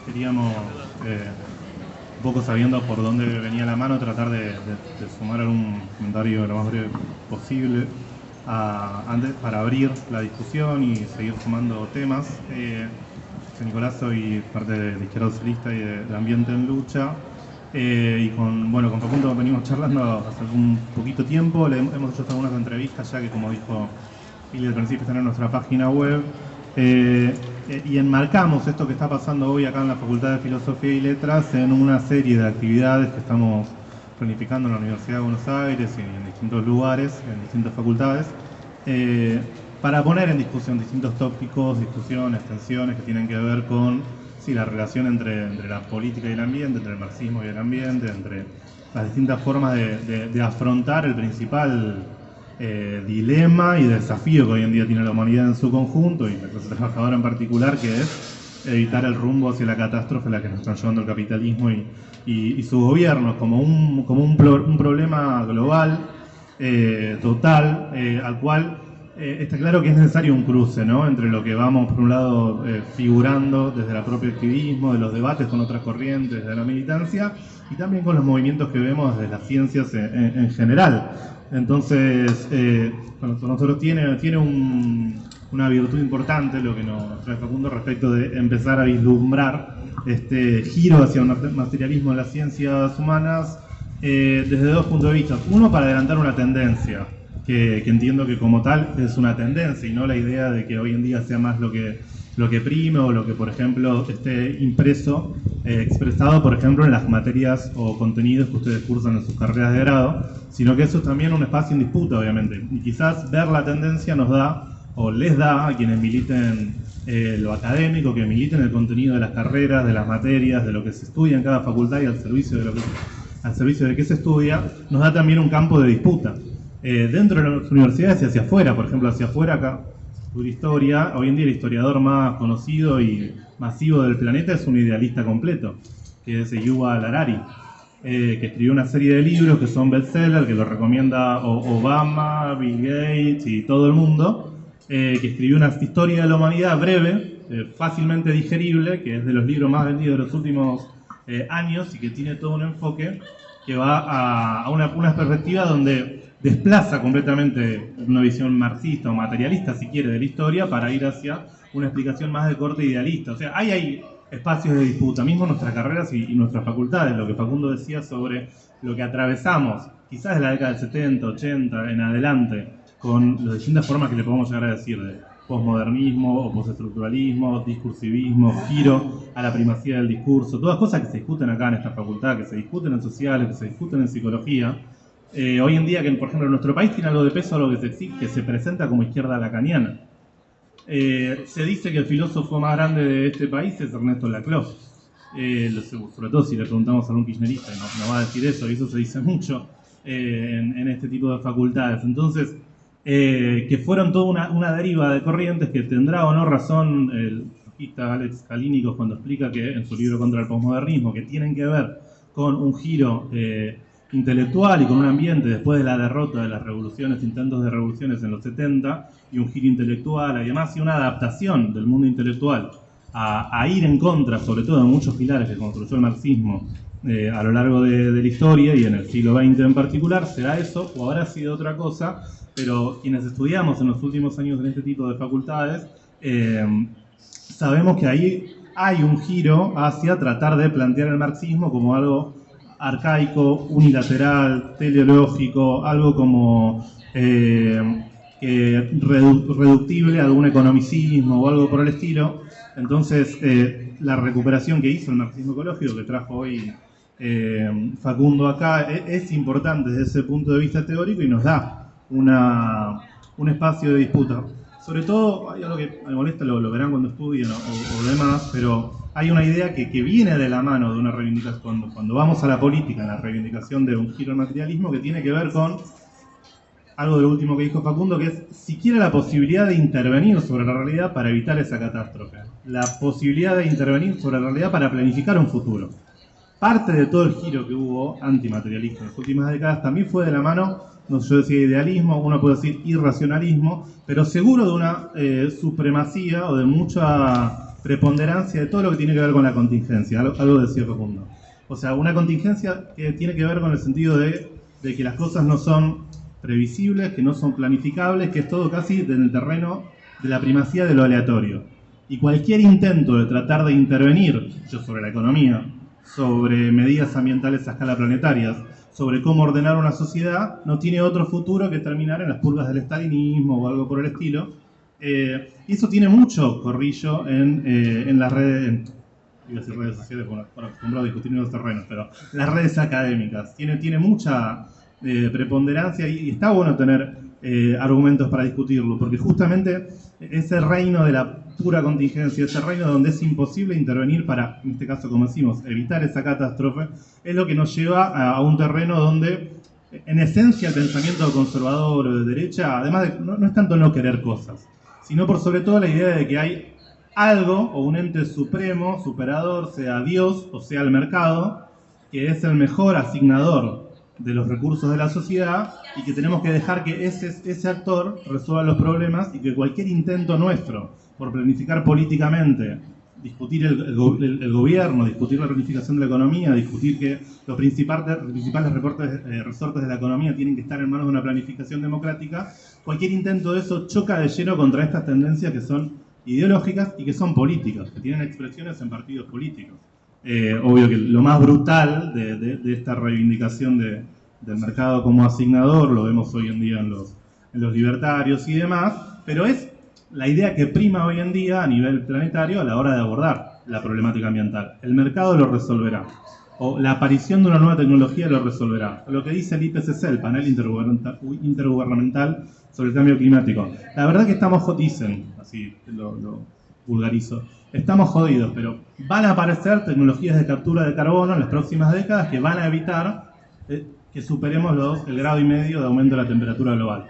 queríamos, un poco sabiendo por dónde venía la mano, tratar de sumar algún comentario lo más breve posible para abrir la discusión y seguir sumando temas. Yo, Nicolás, soy parte de Izquierda Socialista y de Ambiente en Lucha. Y con Facundo venimos charlando hace un poquito tiempo. Hemos hecho algunas entrevistas ya que, como dijo Pili al principio, están en nuestra página web. Y enmarcamos esto que está pasando hoy acá en la Facultad de Filosofía y Letras en una serie de actividades que estamos planificando en la Universidad de Buenos Aires y en distintos lugares, en distintas facultades, para poner en discusión distintos tópicos, discusiones, tensiones que tienen que ver con la relación entre la política y el ambiente, entre el marxismo y el ambiente, entre las distintas formas de afrontar el principal dilema y desafío que hoy en día tiene la humanidad en su conjunto y la clase trabajadora en particular, que es evitar el rumbo hacia la catástrofe a la que nos están llevando el capitalismo y sus gobiernos, como un problema global, total, al cual está claro que es necesario un cruce, ¿no?, entre lo que vamos, por un lado, figurando desde el propio activismo, de los debates con otras corrientes, de la militancia, y también con los movimientos que vemos desde las ciencias en general. Entonces, con nosotros tiene una virtud importante lo que nos trae Facundo respecto de empezar a vislumbrar este giro hacia un materialismo en las ciencias humanas desde dos puntos de vista. Uno, para adelantar una tendencia, que entiendo que como tal es una tendencia y no la idea de que hoy en día sea más lo que prime o lo que, por ejemplo, esté impreso, expresado, por ejemplo, en las materias o contenidos que ustedes cursan en sus carreras de grado, sino que eso es también un espacio en disputa, obviamente. Y quizás ver la tendencia nos da, o les da a quienes militen lo académico, que militen el contenido de las carreras, de las materias, de lo que se estudia en cada facultad y al servicio de qué se estudia, nos da también un campo de disputa. Dentro de las universidades y hacia afuera, por ejemplo, hacia afuera acá, historia, hoy en día el historiador más conocido y masivo del planeta es un idealista completo, que es Yuval Harari, que escribió una serie de libros que son bestsellers, que lo recomienda Obama, Bill Gates y todo el mundo, que escribió una historia de la humanidad breve, fácilmente digerible, que es de los libros más vendidos de los últimos años y que tiene todo un enfoque que va a una perspectiva donde desplaza completamente una visión marxista o materialista, si quiere, de la historia para ir hacia una explicación más de corte idealista. O sea, hay espacios de disputa, mismo nuestras carreras y nuestras facultades, lo que Facundo decía sobre lo que atravesamos, quizás de la década del 70, 80 en adelante, con las distintas formas que le podemos llegar a decir de posmodernismo o postestructuralismo, discursivismo, giro a la primacía del discurso, todas cosas que se discuten acá en esta facultad, que se discuten en sociales, que se discuten en psicología. Hoy en día, que por ejemplo en nuestro país tiene algo de peso, algo que se presenta como izquierda lacaniana. Se dice que el filósofo más grande de este país es Ernesto Laclau. Sobre todo si le preguntamos a algún kirchnerista, nos va a decir eso, y eso se dice mucho en este tipo de facultades. Entonces, que fueron toda una deriva de corrientes que tendrá o no razón el artista Alex Kalínikos cuando explica que en su libro Contra el Posmodernismo, que tienen que ver con un giro intelectual y con un ambiente después de la derrota de las revoluciones, intentos de revoluciones en los 70, y un giro intelectual, además, y una adaptación del mundo intelectual a ir en contra, sobre todo de muchos pilares que construyó el marxismo a lo largo de la historia y en el siglo XX en particular. Será eso o habrá sido otra cosa, pero quienes estudiamos en los últimos años en este tipo de facultades sabemos que ahí hay un giro hacia tratar de plantear el marxismo como algo arcaico, unilateral, teleológico, algo como reductible a algún economicismo o algo por el estilo. Entonces, la recuperación que hizo el marxismo ecológico, que trajo hoy Facundo acá, es importante desde ese punto de vista teórico y nos da un espacio de disputa. Sobre todo, hay algo que me molesta, lo verán cuando estudien o demás, pero hay una idea que viene de la mano de una reivindicación, cuando vamos a la política, en la reivindicación de un giro al materialismo, que tiene que ver con algo de lo último que dijo Facundo, que es siquiera la posibilidad de intervenir sobre la realidad para evitar esa catástrofe, la posibilidad de intervenir sobre la realidad para planificar un futuro. parte de todo el giro que hubo antimaterialista en las últimas décadas también fue de la mano, no sé, yo decía idealismo, uno puede decir irracionalismo, pero seguro de una supremacía o de mucha preponderancia de todo lo que tiene que ver con la contingencia, algo decía Facundo. O sea, una contingencia que tiene que ver con el sentido de que las cosas no son previsibles, que no son planificables, que es todo casi en el terreno de la primacía de lo aleatorio. Y cualquier intento de tratar de intervenir sobre la economía, sobre medidas ambientales a escala planetaria, sobre cómo ordenar una sociedad, no tiene otro futuro que terminar en las purgas del estalinismo o algo por el estilo. Y eso tiene mucho corrillo en las redes, iba a decir redes sociales, bueno, acostumbrado a discutir en los terrenos, pero las redes académicas. Tiene mucha preponderancia y está bueno tener argumentos para discutirlo, porque justamente ese reino de la pura contingencia, ese reino donde es imposible intervenir para, en este caso como decimos, evitar esa catástrofe, es lo que nos lleva a un terreno donde, en esencia, el pensamiento conservador o de derecha, además de, no es tanto no querer cosas, sino por sobre todo la idea de que hay algo o un ente supremo, superador, sea Dios o sea el mercado, que es el mejor asignador de los recursos de la sociedad y que tenemos que dejar que ese actor resuelva los problemas y que cualquier intento nuestro por planificar políticamente, discutir el gobierno, discutir la planificación de la economía, discutir que los principales resortes de la economía tienen que estar en manos de una planificación democrática, cualquier intento de eso choca de lleno contra estas tendencias que son ideológicas y que son políticas, que tienen expresiones en partidos políticos. Obvio que lo más brutal de esta reivindicación del mercado como asignador lo vemos hoy en día en los libertarios y demás, pero es la idea que prima hoy en día a nivel planetario a la hora de abordar la problemática ambiental. El mercado lo resolverá, o la aparición de una nueva tecnología lo resolverá. Lo que dice el IPCC, el panel intergubernamental sobre el cambio climático. La verdad que estamos, dicen, así lo vulgarizo, estamos jodidos, pero van a aparecer tecnologías de captura de carbono en las próximas décadas que van a evitar que superemos el 1,5 grados de aumento de la temperatura global.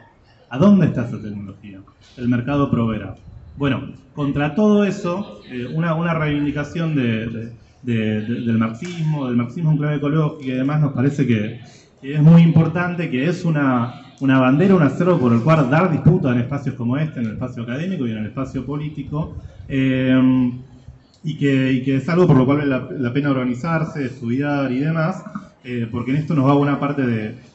¿A dónde está esa tecnología? El mercado proveerá. Bueno, contra todo eso, una reivindicación del marxismo en clave ecológica y demás, nos parece que es muy importante, que es una bandera, un acervo por el cual dar disputa en espacios como este, en el espacio académico y en el espacio político, y que es algo por lo cual vale la pena organizarse, estudiar y demás, porque en esto nos va buena parte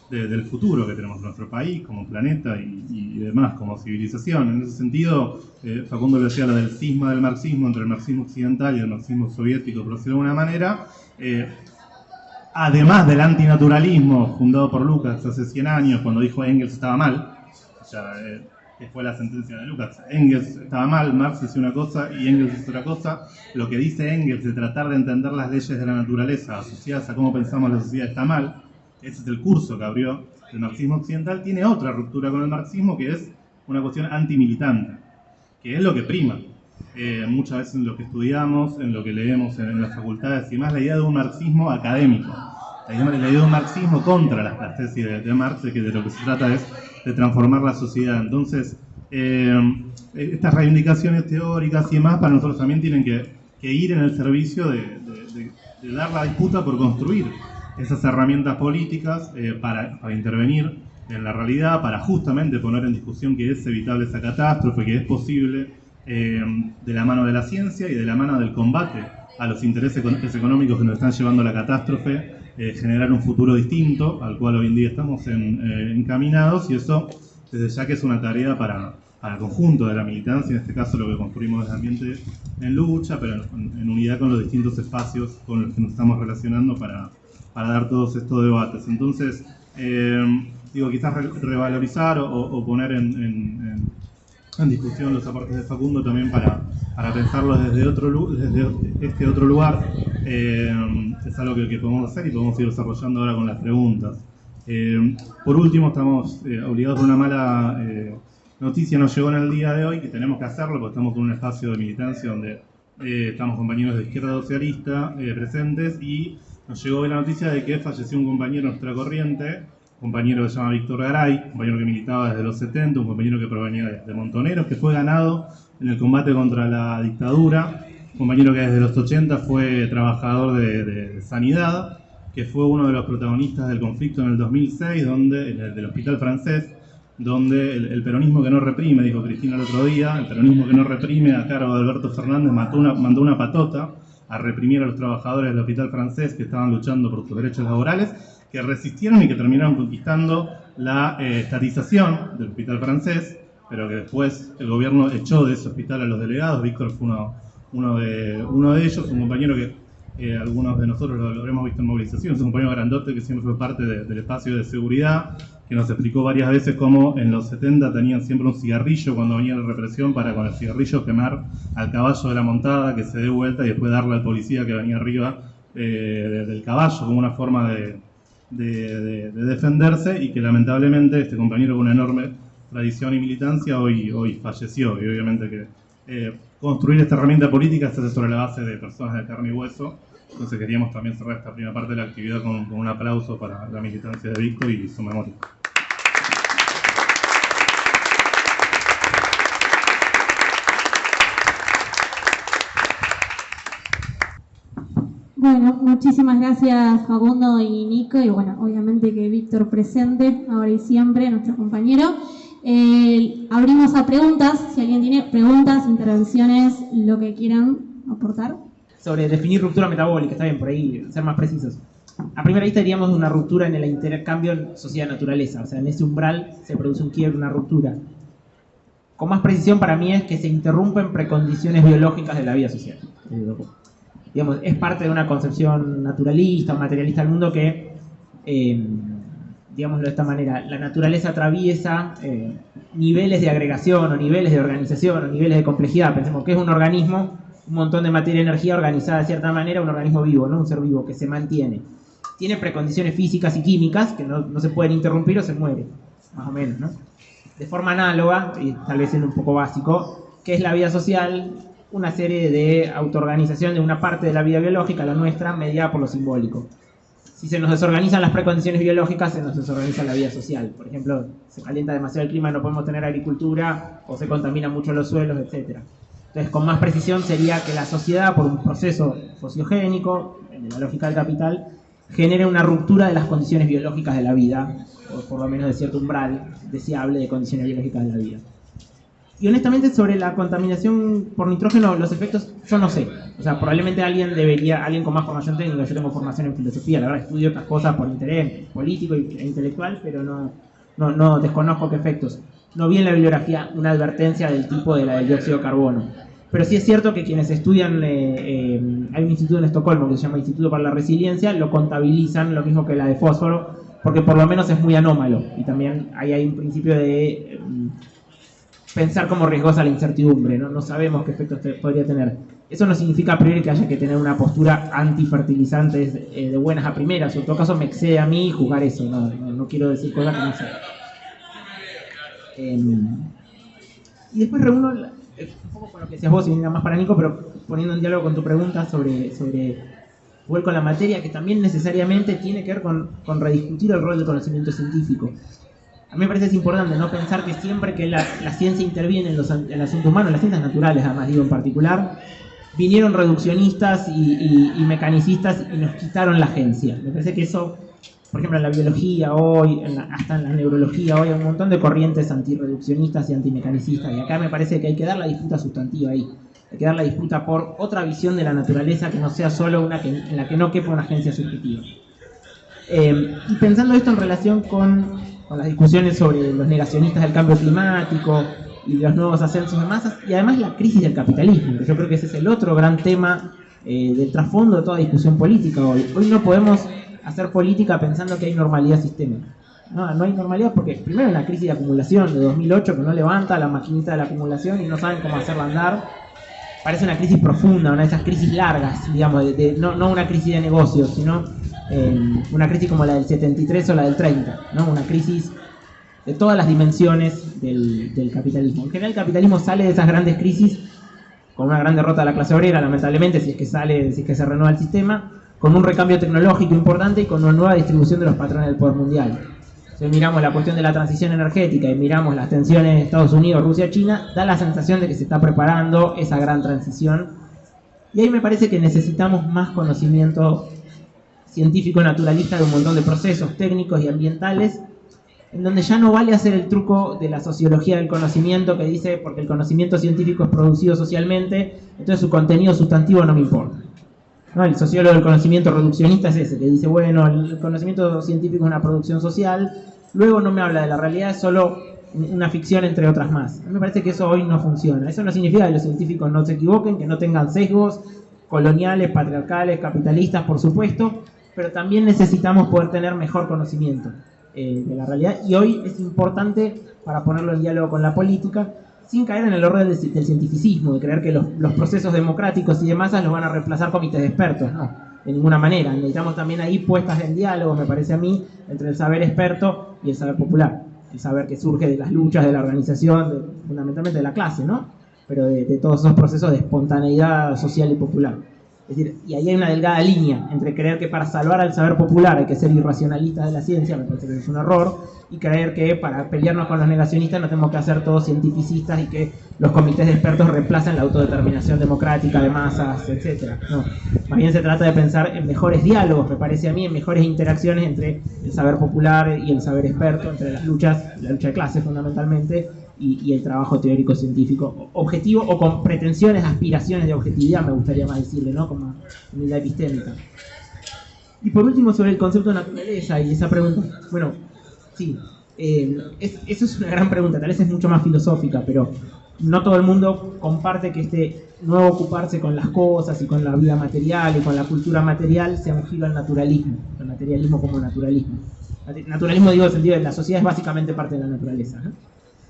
del futuro que tenemos en nuestro país, como planeta y demás, como civilización. En ese sentido, Facundo le decía lo del cisma del marxismo, entre el marxismo occidental y el marxismo soviético, por decirlo de alguna manera, además del antinaturalismo fundado por Lukács hace 100 años, cuando dijo Engels estaba mal, o sea, que fue la sentencia de Lukács, Engels estaba mal, Marx dice una cosa y Engels dice otra cosa. Lo que dice Engels de tratar de entender las leyes de la naturaleza asociadas a cómo pensamos la sociedad está mal. Ese es el curso que abrió el marxismo occidental. Tiene otra ruptura con el marxismo, que es una cuestión antimilitante, que es lo que prima. Muchas veces en lo que estudiamos, en lo que leemos en las facultades y más, la idea de un marxismo académico. La idea de un marxismo contra las tesis de Marx, de que de lo que se trata es de transformar la sociedad. Entonces, estas reivindicaciones teóricas y demás para nosotros también tienen que ir en el servicio de dar la disputa por construir esas herramientas políticas para intervenir en la realidad, para justamente poner en discusión que es evitable esa catástrofe, que es posible de la mano de la ciencia y de la mano del combate a los intereses económicos que nos están llevando a la catástrofe, generar un futuro distinto al cual hoy en día estamos encaminados, y eso desde ya que es una tarea para el conjunto de la militancia, en este caso lo que construimos es ambiente en lucha, pero en unidad con los distintos espacios con los que nos estamos relacionando para dar todos estos debates. Entonces, quizás revalorizar o poner en discusión los aportes de Facundo también para pensarlos desde este otro lugar, es algo que podemos hacer y podemos ir desarrollando ahora con las preguntas. Por último, estamos obligados por una mala noticia, nos llegó en el día de hoy, que tenemos que hacerlo porque estamos en un espacio de militancia donde estamos compañeros de izquierda socialista presentes, y nos llegó hoy la noticia de que falleció un compañero de nuestra corriente, un compañero que se llama Víctor Garay, un compañero que militaba desde los 70, un compañero que provenía de Montoneros, que fue ganado en el combate contra la dictadura compañero que desde los 80 fue trabajador de sanidad, que fue uno de los protagonistas del conflicto en el 2006, del Hospital Francés, donde el peronismo que no reprime, dijo Cristina el otro día, el peronismo que no reprime, a cargo de Alberto Fernández, mandó una patota a reprimir a los trabajadores del Hospital Francés que estaban luchando por sus derechos laborales, que resistieron y que terminaron conquistando la estatización del Hospital Francés, pero que después el gobierno echó de ese hospital a los delegados. Víctor fue uno de ellos, un compañero que algunos de nosotros lo habremos visto en movilizaciones, un compañero grandote que siempre fue parte del espacio de seguridad, que nos explicó varias veces cómo en los 70 tenían siempre un cigarrillo cuando venía la represión para con el cigarrillo quemar al caballo de la montada, que se dé vuelta y después darle al policía que venía arriba del caballo, como una forma de defenderse, y que lamentablemente este compañero con una enorme tradición y militancia hoy falleció. Y obviamente que construir esta herramienta política se hace sobre la base de personas de carne y hueso. Entonces queríamos también cerrar esta primera parte de la actividad con un aplauso para la militancia de Víctor y su memoria. Bueno, muchísimas gracias Facundo y Nico, y bueno, obviamente que Víctor presente, ahora y siempre, nuestro compañero. Abrimos a preguntas, si alguien tiene preguntas, intervenciones, lo que quieran aportar. Sobre definir ruptura metabólica, está bien, por ahí ser más precisos. A primera vista diríamos una ruptura en el intercambio sociedad-naturaleza, o sea, en ese umbral se produce un quiebre, una ruptura. Con más precisión para mí es que se interrumpen precondiciones biológicas de la vida social. Digamos, es parte de una concepción naturalista o materialista del mundo que, digámoslo de esta manera, la naturaleza atraviesa niveles de agregación o niveles de organización o niveles de complejidad. Pensemos que es un organismo, un montón de materia y energía organizada de cierta manera, un organismo vivo, ¿no? Un ser vivo que se mantiene. Tiene precondiciones físicas y químicas que no se pueden interrumpir o se muere, más o menos, ¿no? De forma análoga, y tal vez siendo un poco básico, ¿qué es la vida social? Una serie de autoorganización de una parte de la vida biológica, la nuestra, mediada por lo simbólico. Si se nos desorganizan las precondiciones biológicas, se nos desorganiza la vida social. Por ejemplo, se calienta demasiado el clima, no podemos tener agricultura, o se contaminan mucho los suelos, etc. Entonces, con más precisión sería que la sociedad, por un proceso sociogénico, en la lógica del capital, genere una ruptura de las condiciones biológicas de la vida, o por lo menos de cierto umbral deseable de condiciones biológicas de la vida. Y honestamente sobre la contaminación por nitrógeno, los efectos, yo no sé. O sea, probablemente alguien con más formación técnica, yo tengo formación en filosofía, la verdad estudio otras cosas por interés político e intelectual, pero no desconozco qué efectos. No vi en la bibliografía una advertencia del tipo de la del dióxido de carbono. Pero sí es cierto que quienes estudian, hay un instituto en Estocolmo que se llama Instituto para la Resiliencia, lo contabilizan lo mismo que la de fósforo, porque por lo menos es muy anómalo. Y también ahí hay un principio de pensar como riesgosa la incertidumbre, ¿no? No sabemos qué efectos podría tener. Eso no significa a priori que haya que tener una postura antifertilizantes de buenas a primeras, o en todo caso me excede a mí juzgar eso, no quiero decir cosas que no sé. Y después reúno un poco con lo que decías vos, y nada más para Nico, pero poniendo en diálogo con tu pregunta sobre igual con la materia, que también necesariamente tiene que ver con rediscutir el rol del conocimiento científico. A mí me parece importante no pensar que siempre que la ciencia interviene en el asunto humano, en las ciencias naturales además digo en particular, vinieron reduccionistas y mecanicistas y nos quitaron la agencia. Me parece que eso, por ejemplo en la biología hoy, hasta en la neurología hoy, hay un montón de corrientes antirreduccionistas y antimecanicistas, y acá me parece que hay que dar la disputa sustantiva ahí. Hay que dar la disputa por otra visión de la naturaleza que no sea solo una en la que no quepa una agencia subjetiva. Y pensando esto en relación con las discusiones sobre los negacionistas del cambio climático y los nuevos ascensos de masas, y además la crisis del capitalismo, que yo creo que ese es el otro gran tema del trasfondo de toda discusión política hoy. Hoy no podemos hacer política pensando que hay normalidad sistémica. No hay normalidad porque primero hay una crisis de acumulación de 2008 que no levanta la maquinita de la acumulación y no saben cómo hacerla andar. Parece una crisis profunda, una de esas crisis largas, digamos, no una crisis de negocios, sino una crisis como la del 73 o la del 30, ¿no? Una crisis de todas las dimensiones del capitalismo. En general el capitalismo sale de esas grandes crisis con una gran derrota de la clase obrera, lamentablemente, si es que se renueva el sistema, con un recambio tecnológico importante y con una nueva distribución de los patrones del poder mundial. Si miramos la cuestión de la transición energética y miramos las tensiones de Estados Unidos, Rusia, China, da la sensación de que se está preparando esa gran transición. Y ahí me parece que necesitamos más conocimiento científico naturalista de un montón de procesos técnicos y ambientales, en donde ya no vale hacer el truco de la sociología del conocimiento que dice, porque el conocimiento científico es producido socialmente, entonces su contenido sustantivo no me importa. ¿No? El sociólogo del conocimiento reduccionista es ese, que dice, bueno, el conocimiento científico es una producción social, luego no me habla de la realidad, es solo una ficción entre otras más. A mí me parece que eso hoy no funciona. Eso no significa que los científicos no se equivoquen, que no tengan sesgos coloniales, patriarcales, capitalistas, por supuesto, pero también necesitamos poder tener mejor conocimiento de la realidad, y hoy es importante para ponerlo en diálogo con la política, sin caer en el horror del cientificismo, de creer que los procesos democráticos y de masas los van a reemplazar comités de expertos. No, de ninguna manera. Necesitamos también ahí puestas en diálogo, me parece a mí, entre el saber experto y el saber popular. El saber que surge de las luchas de la organización, fundamentalmente de la clase, ¿no? Pero de todos esos procesos de espontaneidad social y popular. Es decir, y ahí hay una delgada línea entre creer que para salvar al saber popular hay que ser irracionalistas de la ciencia, me parece que es un error, y creer que para pelearnos con los negacionistas no tenemos que hacer todos cientificistas y que los comités de expertos reemplacen la autodeterminación democrática de masas, etc. No, más bien se trata de pensar en mejores diálogos, me parece a mí, en mejores interacciones entre el saber popular y el saber experto, entre las luchas, la lucha de clases fundamentalmente, y el trabajo teórico científico objetivo, o con pretensiones, aspiraciones de objetividad, me gustaría más decirle, ¿no? Como unidad epistémica. Y por último, sobre el concepto de naturaleza y esa pregunta, bueno, sí, eso es una gran pregunta, tal vez es mucho más filosófica, pero no todo el mundo comparte que este nuevo ocuparse con las cosas y con la vida material y con la cultura material sea un giro al naturalismo, el materialismo como naturalismo. Naturalismo digo en el sentido de que la sociedad es básicamente parte de la naturaleza, ¿no?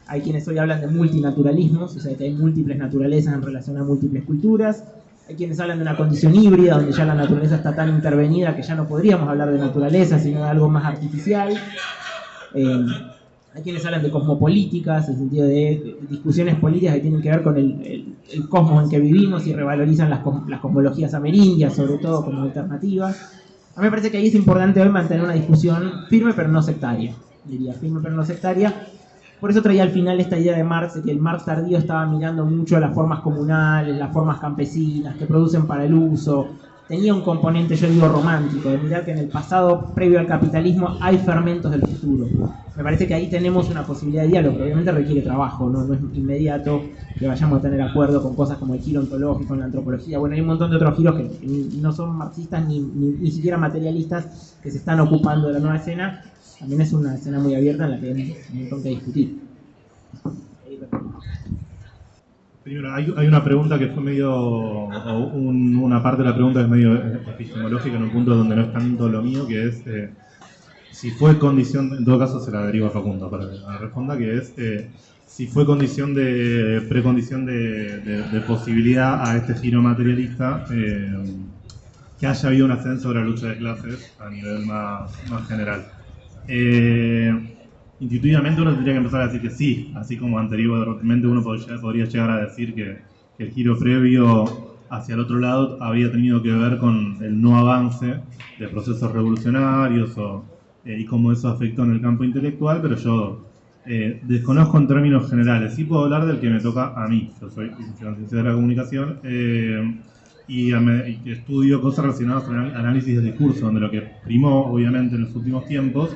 Hay quienes hoy hablan de multinaturalismos, o sea que hay múltiples naturalezas en relación a múltiples culturas. Hay quienes hablan de una condición híbrida, donde ya la naturaleza está tan intervenida que ya no podríamos hablar de naturaleza, sino de algo más artificial. Hay quienes hablan de cosmopolíticas, en el sentido de discusiones políticas que tienen que ver con el cosmos en que vivimos y revalorizan las cosmologías amerindias, sobre todo como alternativa. A mí me parece que ahí es importante hoy mantener una discusión firme pero no sectaria, diría, firme pero no sectaria. Por eso traía al final esta idea de Marx, de que el Marx tardío estaba mirando mucho a las formas comunales, las formas campesinas, que producen para el uso. Tenía un componente, yo digo, romántico, de mirar que en el pasado, previo al capitalismo, hay fermentos del futuro. Me parece que ahí tenemos una posibilidad de diálogo, pero obviamente requiere trabajo, no es inmediato que vayamos a tener acuerdo con cosas como el giro ontológico en la antropología. Bueno, hay un montón de otros giros que no son marxistas ni siquiera materialistas, que se están ocupando de la nueva escena. También es una escena muy abierta en la que hay un montón que discutir. Primero, hay una pregunta que fue medio, una parte de la pregunta que es medio epistemológica en un punto donde no es tanto lo mío, que es si fue condición, en todo caso se la derivo a Facundo para que me responda, que es si fue precondición de posibilidad a este giro materialista que haya habido un ascenso de la lucha de clases a nivel más general. Intuitivamente uno tendría que empezar a decir que sí, así como anteriormente uno podría llegar a decir que el giro previo hacia el otro lado había tenido que ver con el no avance de procesos revolucionarios y cómo eso afectó en el campo intelectual, pero yo desconozco en términos generales. Sí puedo hablar del que me toca a mí. Yo soy licenciado de la comunicación y estudio cosas relacionadas con el análisis del discurso, donde lo que primó, obviamente, en los últimos tiempos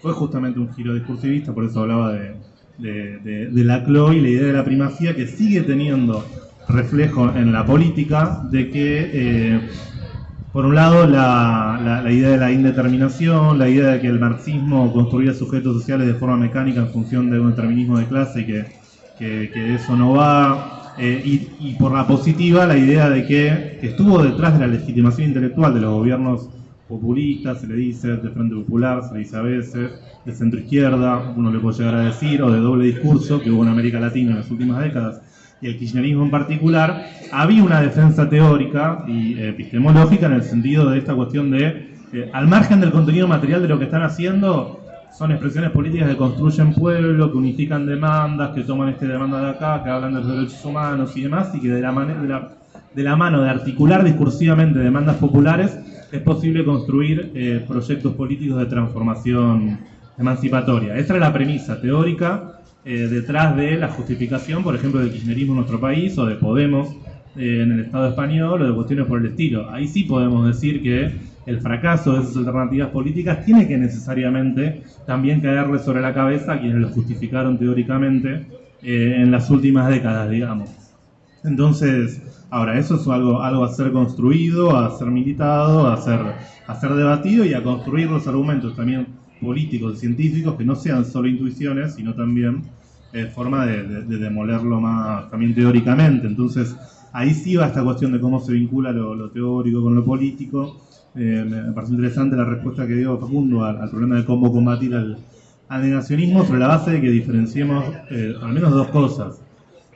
fue justamente un giro discursivista. Por eso hablaba de Laclau y la idea de la primacía, que sigue teniendo reflejo en la política, de que por un lado la idea de la indeterminación, la idea de que el marxismo construía sujetos sociales de forma mecánica en función de un determinismo de clase, y que eso no va, y por la positiva la idea de que estuvo detrás de la legitimación intelectual de los gobiernos populistas, se le dice, de Frente Popular, se le dice a veces, de centroizquierda, uno le puede llegar a decir, o de doble discurso que hubo en América Latina en las últimas décadas, y el kirchnerismo en particular. Había una defensa teórica y epistemológica en el sentido de esta cuestión de, al margen del contenido material de lo que están haciendo, son expresiones políticas que construyen pueblo, que unifican demandas, que toman demanda de acá, que hablan de los derechos humanos y demás, y que de la mano de articular discursivamente demandas populares es posible construir proyectos políticos de transformación emancipatoria. Esa era la premisa teórica detrás de la justificación, por ejemplo, del kirchnerismo en nuestro país, o de Podemos en el Estado español o de cuestiones por el estilo. Ahí sí podemos decir que el fracaso de esas alternativas políticas tiene que necesariamente también caerle sobre la cabeza a quienes lo justificaron teóricamente en las últimas décadas, digamos. Entonces, ahora, eso es algo a ser construido, a ser militado, a ser debatido y a construir los argumentos también políticos y científicos que no sean solo intuiciones, sino también forma de demolerlo más también teóricamente. Entonces, ahí sí va esta cuestión de cómo se vincula lo teórico con lo político. Me parece interesante la respuesta que dio Facundo al problema de cómo combatir al negacionismo sobre la base de que diferenciemos al menos dos cosas.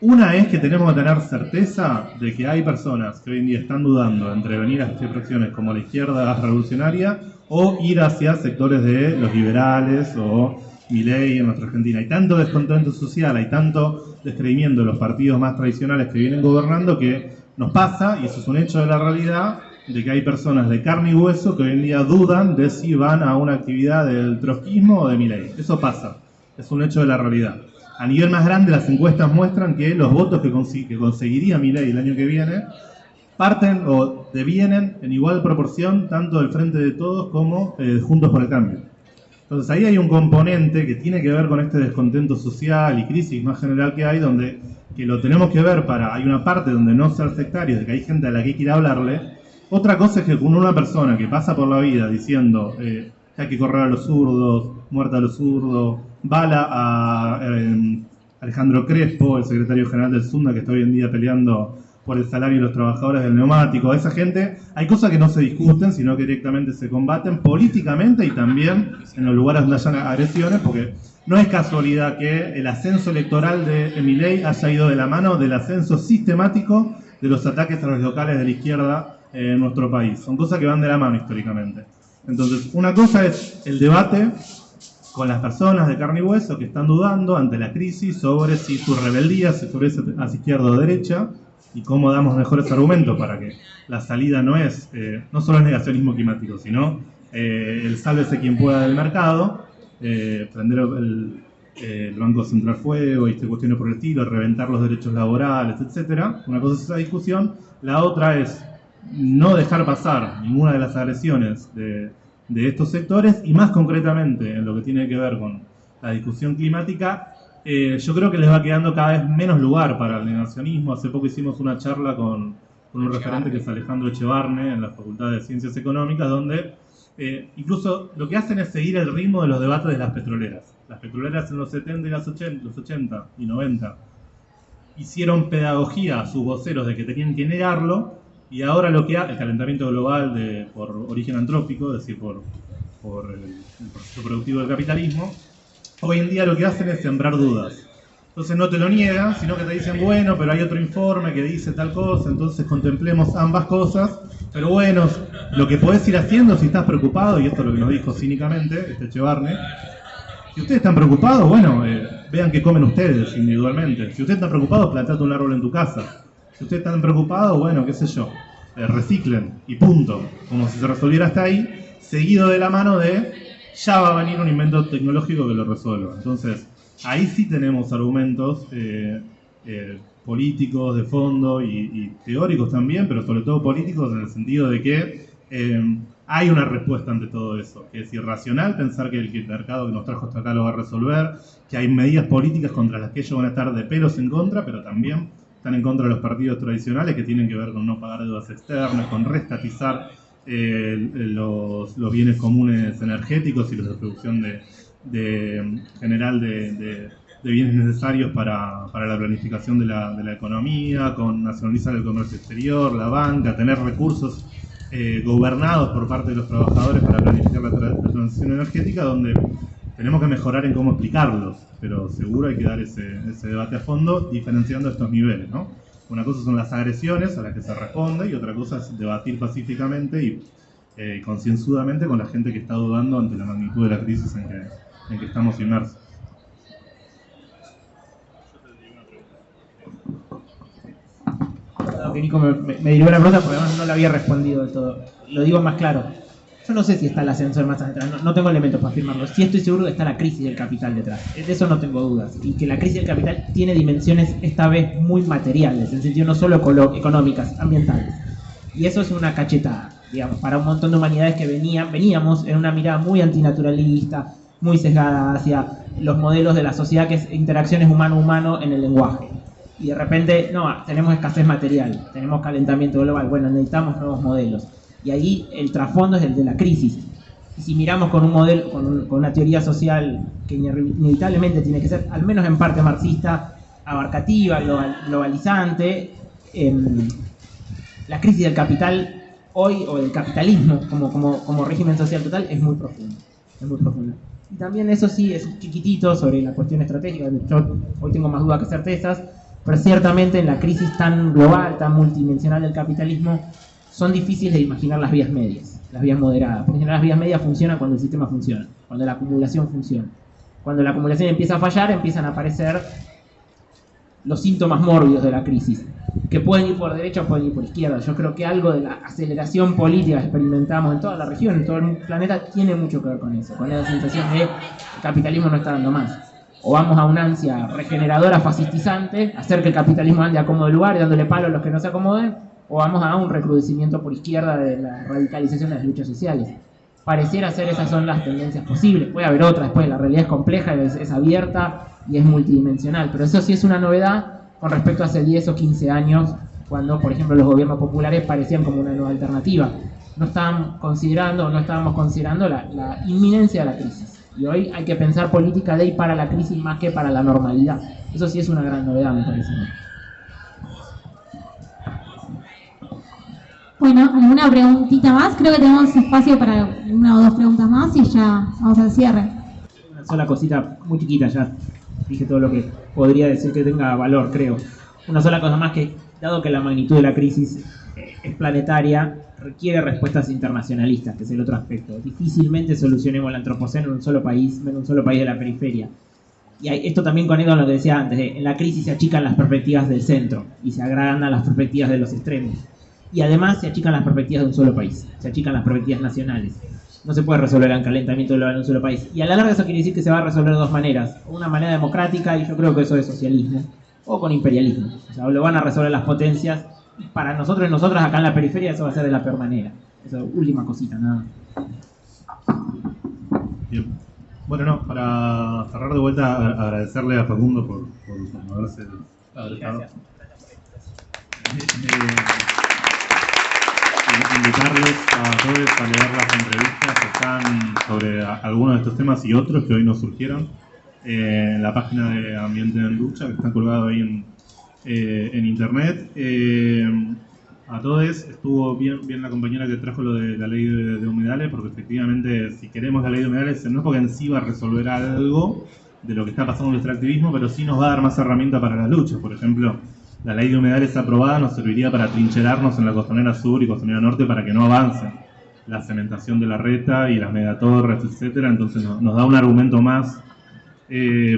Una es que tenemos que tener certeza de que hay personas que hoy en día están dudando entre venir a expresiones como la izquierda revolucionaria o ir hacia sectores de los liberales o Milei en nuestra Argentina. Hay tanto descontento social, hay tanto descreimiento de los partidos más tradicionales que vienen gobernando que nos pasa, y eso es un hecho de la realidad, de que hay personas de carne y hueso que hoy en día dudan de si van a una actividad del trotskismo o de Milei. Eso pasa, es un hecho de la realidad. A nivel más grande, las encuestas muestran que los votos que conseguiría Milei el año que viene parten o devienen en igual proporción tanto del Frente de Todos como Juntos por el Cambio. Entonces ahí hay un componente que tiene que ver con este descontento social y crisis más general que hay, donde que lo tenemos que ver hay una parte donde no ser sectarios, de que hay gente a la que hay que ir a hablarle. Otra cosa es que con una persona que pasa por la vida diciendo que hay que correr a los zurdos, muerta a los zurdos, bala a Alejandro Crespo, el secretario general del Sunda, que está hoy en día peleando por el salario de los trabajadores del neumático. A esa gente hay cosas que no se discuten, sino que directamente se combaten políticamente y también en los lugares donde hayan agresiones, porque no es casualidad que el ascenso electoral de Milei haya ido de la mano del ascenso sistemático de los ataques a los locales de la izquierda en nuestro país. Son cosas que van de la mano históricamente. Entonces, una cosa es el debate con las personas de carne y hueso que están dudando ante la crisis sobre si su rebeldía se favorece hacia izquierda o derecha y cómo damos mejores argumentos para que la salida no es, no solo el negacionismo climático, sino el sálvese quien pueda del mercado, prender el Banco Central Fuego y cuestiones por el estilo, reventar los derechos laborales, etcétera. Una cosa es esa discusión, la otra es no dejar pasar ninguna de las agresiones de estos sectores, y más concretamente en lo que tiene que ver con la discusión climática, yo creo que les va quedando cada vez menos lugar para el negacionismo. Hace poco hicimos una charla con un referente que es Alejandro Echevarne en la Facultad de Ciencias Económicas, donde incluso lo que hacen es seguir el ritmo de los debates de las petroleras. Las petroleras en los 70 y los 80 y 90 hicieron pedagogía a sus voceros de que tenían que negarlo, y ahora el calentamiento global por origen antrópico, es decir, por el proceso productivo del capitalismo, hoy en día lo que hacen es sembrar dudas. Entonces no te lo niegan, sino que te dicen, bueno, pero hay otro informe que dice tal cosa, entonces contemplemos ambas cosas. Pero bueno, lo que podés ir haciendo si estás preocupado, y esto es lo que nos dijo cínicamente Echevarne, si ustedes están preocupados, bueno, vean qué comen ustedes individualmente. Si ustedes están preocupados, plantate un árbol en tu casa. Si ustedes están preocupados, bueno, qué sé yo, reciclen y punto. Como si se resolviera hasta ahí, seguido de la mano de ya va a venir un invento tecnológico que lo resuelva. Entonces, ahí sí tenemos argumentos políticos de fondo y teóricos también, pero sobre todo políticos en el sentido de que hay una respuesta ante todo eso, que es irracional pensar que el mercado que nos trajo hasta acá lo va a resolver, que hay medidas políticas contra las que ellos van a estar de pelos en contra, pero también están en contra de los partidos tradicionales que tienen que ver con no pagar deudas externas, con reestatizar los bienes comunes energéticos y los de producción general de bienes necesarios para la planificación de la economía, con nacionalizar el comercio exterior, la banca, tener recursos gobernados por parte de los trabajadores para planificar la transición energética, donde tenemos que mejorar en cómo explicarlos, pero seguro hay que dar ese debate a fondo, diferenciando estos niveles, ¿no? Una cosa son las agresiones a las que se responde y otra cosa es debatir pacíficamente y concienzudamente con la gente que está dudando ante la magnitud de la crisis en que estamos inmersos. Que Nico me dio una pregunta porque además no la había respondido del todo. Lo digo más claro. Yo no sé si está el ascensor más atrás, no tengo elementos para afirmarlo. Sí estoy seguro que está la crisis del capital detrás. De eso no tengo dudas. Y que la crisis del capital tiene dimensiones esta vez muy materiales, en sentido no solo económicas, ambientales. Y eso es una cachetada, digamos, para un montón de humanidades que veníamos en una mirada muy antinaturalista, muy sesgada hacia los modelos de la sociedad, que es interacciones humano-humano en el lenguaje. Y de repente, no, tenemos escasez material, tenemos calentamiento global, bueno, necesitamos nuevos modelos. Y ahí el trasfondo es el de la crisis. Y si miramos con un modelo, con una teoría social que inevitablemente tiene que ser, al menos en parte marxista, abarcativa, globalizante, la crisis del capital hoy, o del capitalismo como régimen social total, es muy profunda. Es muy profunda. Y también eso sí es chiquitito sobre la cuestión estratégica. Yo hoy tengo más dudas que certezas, pero ciertamente en la crisis tan global, tan multidimensional del capitalismo, son difíciles de imaginar las vías medias, las vías moderadas. Porque las vías medias funcionan cuando el sistema funciona, cuando la acumulación funciona. Cuando la acumulación empieza a fallar, empiezan a aparecer los síntomas mórbidos de la crisis, que pueden ir por derecha o pueden ir por izquierda. Yo creo que algo de la aceleración política que experimentamos en toda la región, en todo el planeta, tiene mucho que ver con eso, con esa sensación de que el capitalismo no está dando más. O vamos a una ansia regeneradora fascistizante, hacer que el capitalismo ande a cómodo lugar y dándole palo a los que no se acomoden, o vamos a un recrudecimiento por izquierda de la radicalización de las luchas sociales. Pareciera ser esas son las tendencias posibles. Puede haber otras, después la realidad es compleja, es abierta y es multidimensional, pero eso sí es una novedad con respecto a hace 10 o 15 años, cuando, por ejemplo, los gobiernos populares parecían como una nueva alternativa. No estábamos considerando la inminencia de la crisis. Y hoy hay que pensar política de y para la crisis más que para la normalidad. Eso sí es una gran novedad, me parece. Bueno, ¿alguna preguntita más? Creo que tenemos espacio para una o dos preguntas más y ya vamos al cierre. Una sola cosita muy chiquita, ya dije todo lo que podría decir que tenga valor, creo. Una sola cosa más, que dado que la magnitud de la crisis es planetaria, requiere respuestas internacionalistas, que es el otro aspecto. Difícilmente solucionemos el antropoceno en un solo país de la periferia. Y esto también conecta con lo que decía antes, en la crisis se achican las perspectivas del centro y se agrandan las perspectivas de los extremos. Y además se achican las perspectivas de un solo país, se achican las perspectivas nacionales. No se puede resolver el calentamiento global en un solo país. Y a la larga eso quiere decir que se va a resolver de dos maneras. Una manera democrática, y yo creo que eso es socialismo, o con imperialismo. O sea, lo van a resolver las potencias. Para nosotros y nosotras acá en la periferia eso va a ser de la peor manera. Esa última cosita, nada. Bien. Bueno, no, para cerrar de vuelta, agradecerle a Facundo por haberse estado. Invitarles a todos a leer las entrevistas que están sobre algunos de estos temas y otros que hoy nos surgieron en la página de Ambiente en Lucha, que está colgado ahí en internet. A todos estuvo bien la compañera que trajo lo de la ley de humedales, porque efectivamente si queremos la ley de humedales no es porque en sí va a resolver algo de lo que está pasando en el extractivismo, pero sí nos va a dar más herramientas para las luchas. Por ejemplo, la ley de humedales aprobada nos serviría para trincherarnos en la Costanera Sur y Costanera Norte para que no avance la cementación de la reta y las megatorres, etcétera. Entonces nos da un argumento más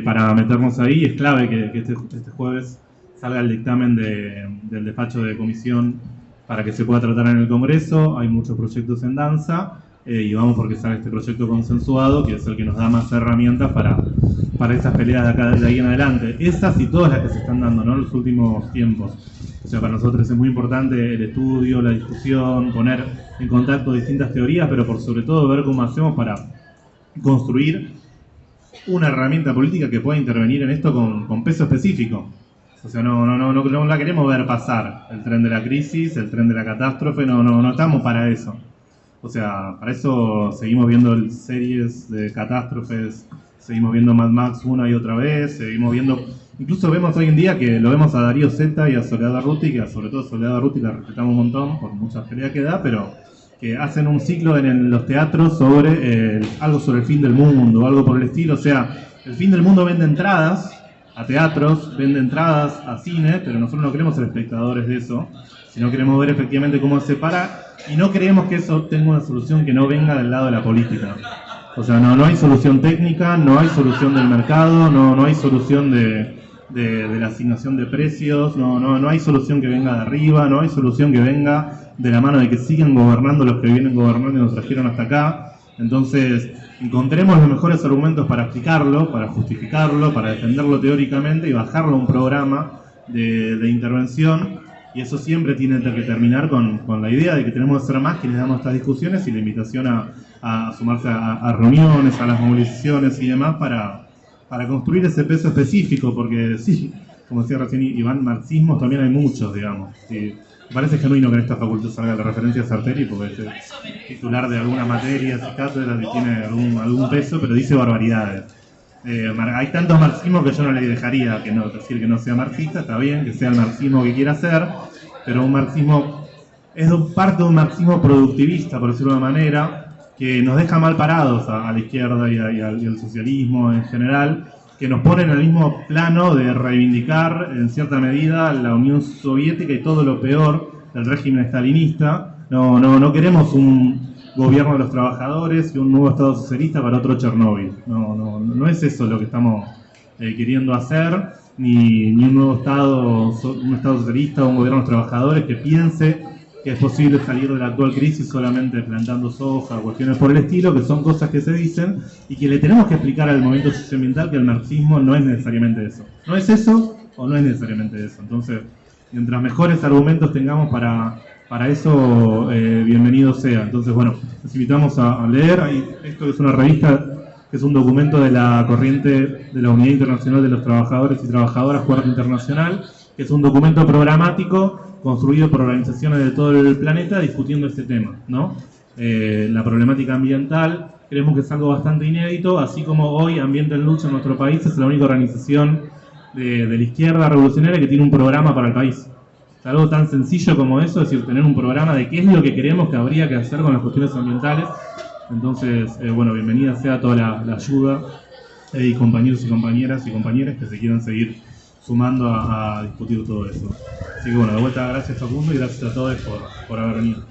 para meternos ahí. Es clave que este jueves salga el dictamen del despacho de comisión para que se pueda tratar en el Congreso. Hay muchos proyectos en danza y vamos porque sale este proyecto consensuado, que es el que nos da más herramientas para estas peleas de ahí en adelante. Esas y todas las que se están dando, ¿no?, en los últimos tiempos. O sea, para nosotros es muy importante el estudio, la discusión, poner en contacto distintas teorías, pero por sobre todo ver cómo hacemos para construir una herramienta política que pueda intervenir en esto con peso específico. O sea, no la queremos ver pasar, el tren de la crisis, el tren de la catástrofe, no estamos para eso. O sea, para eso seguimos viendo series de catástrofes, seguimos viendo Mad Max una y otra vez, seguimos viendo, incluso vemos hoy en día que lo vemos a Darío Zeta y a Soledad Arruti, que sobre todo Soledad Arruti la respetamos un montón por muchas peleas que da, pero que hacen un ciclo en los teatros sobre algo sobre el fin del mundo, algo por el estilo. O sea, el fin del mundo vende entradas a teatros, vende entradas a cine, pero nosotros no queremos ser espectadores de eso, sino queremos ver efectivamente cómo se para, y no creemos que eso tenga una solución que no venga del lado de la política. O sea, no hay solución técnica, no hay solución del mercado, no hay solución de de la asignación de precios, no hay solución que venga de arriba, no hay solución que venga de la mano de que sigan gobernando los que vienen gobernando y nos trajeron hasta acá. Entonces, encontremos los mejores argumentos para explicarlo, para justificarlo, para defenderlo teóricamente y bajarlo a un programa de intervención. Y eso siempre tiene que terminar con la idea de que tenemos que ser más quienes damos estas discusiones y la invitación a sumarse a reuniones, a las movilizaciones y demás para construir ese peso específico, porque sí, como decía recién Iván, marxismos también hay muchos, digamos. Sí, me parece genuino que en esta facultad salga la referencia a Sartori, porque es titular de algunas materias y cátedras que tiene algún peso, pero dice barbaridades. Hay tantos marxismos que yo no le dejaría decir que no sea marxista, está bien, que sea el marxismo que quiera hacer, pero un marxismo es parte de un marxismo productivista, por decirlo de una manera, que nos deja mal parados a la izquierda y al socialismo en general, que nos pone en el mismo plano de reivindicar en cierta medida la Unión Soviética y todo lo peor del régimen stalinista. No queremos un gobierno de los trabajadores y un nuevo Estado socialista para otro Chernóbil. No es eso lo que estamos queriendo hacer, ni un nuevo Estado socialista o un gobierno de los trabajadores que piense que es posible salir de la actual crisis solamente plantando soja o cuestiones por el estilo, que son cosas que se dicen y que le tenemos que explicar al movimiento socioambiental que el marxismo no es necesariamente eso. No es eso o no es necesariamente eso. Entonces, mientras mejores argumentos tengamos para eso, bienvenido sea. Entonces, bueno, les invitamos a leer. Esto es una revista que es un documento de la corriente de la Unidad Internacional de los Trabajadores y Trabajadoras, Cuarta Internacional, que es un documento programático construido por organizaciones de todo el planeta discutiendo este tema, ¿no? La problemática ambiental, creemos que es algo bastante inédito, así como hoy Ambiente en Lucha en nuestro país es la única organización de la izquierda revolucionaria que tiene un programa para el país. Es algo tan sencillo como eso, es decir, tener un programa de qué es lo que queremos que habría que hacer con las cuestiones ambientales. Entonces, bueno, bienvenida sea toda la ayuda y compañeros y compañeras y compañeras que se quieran seguir sumando a discutir todo eso. Así que bueno, de vuelta, gracias Facundo y gracias a todos por haber venido.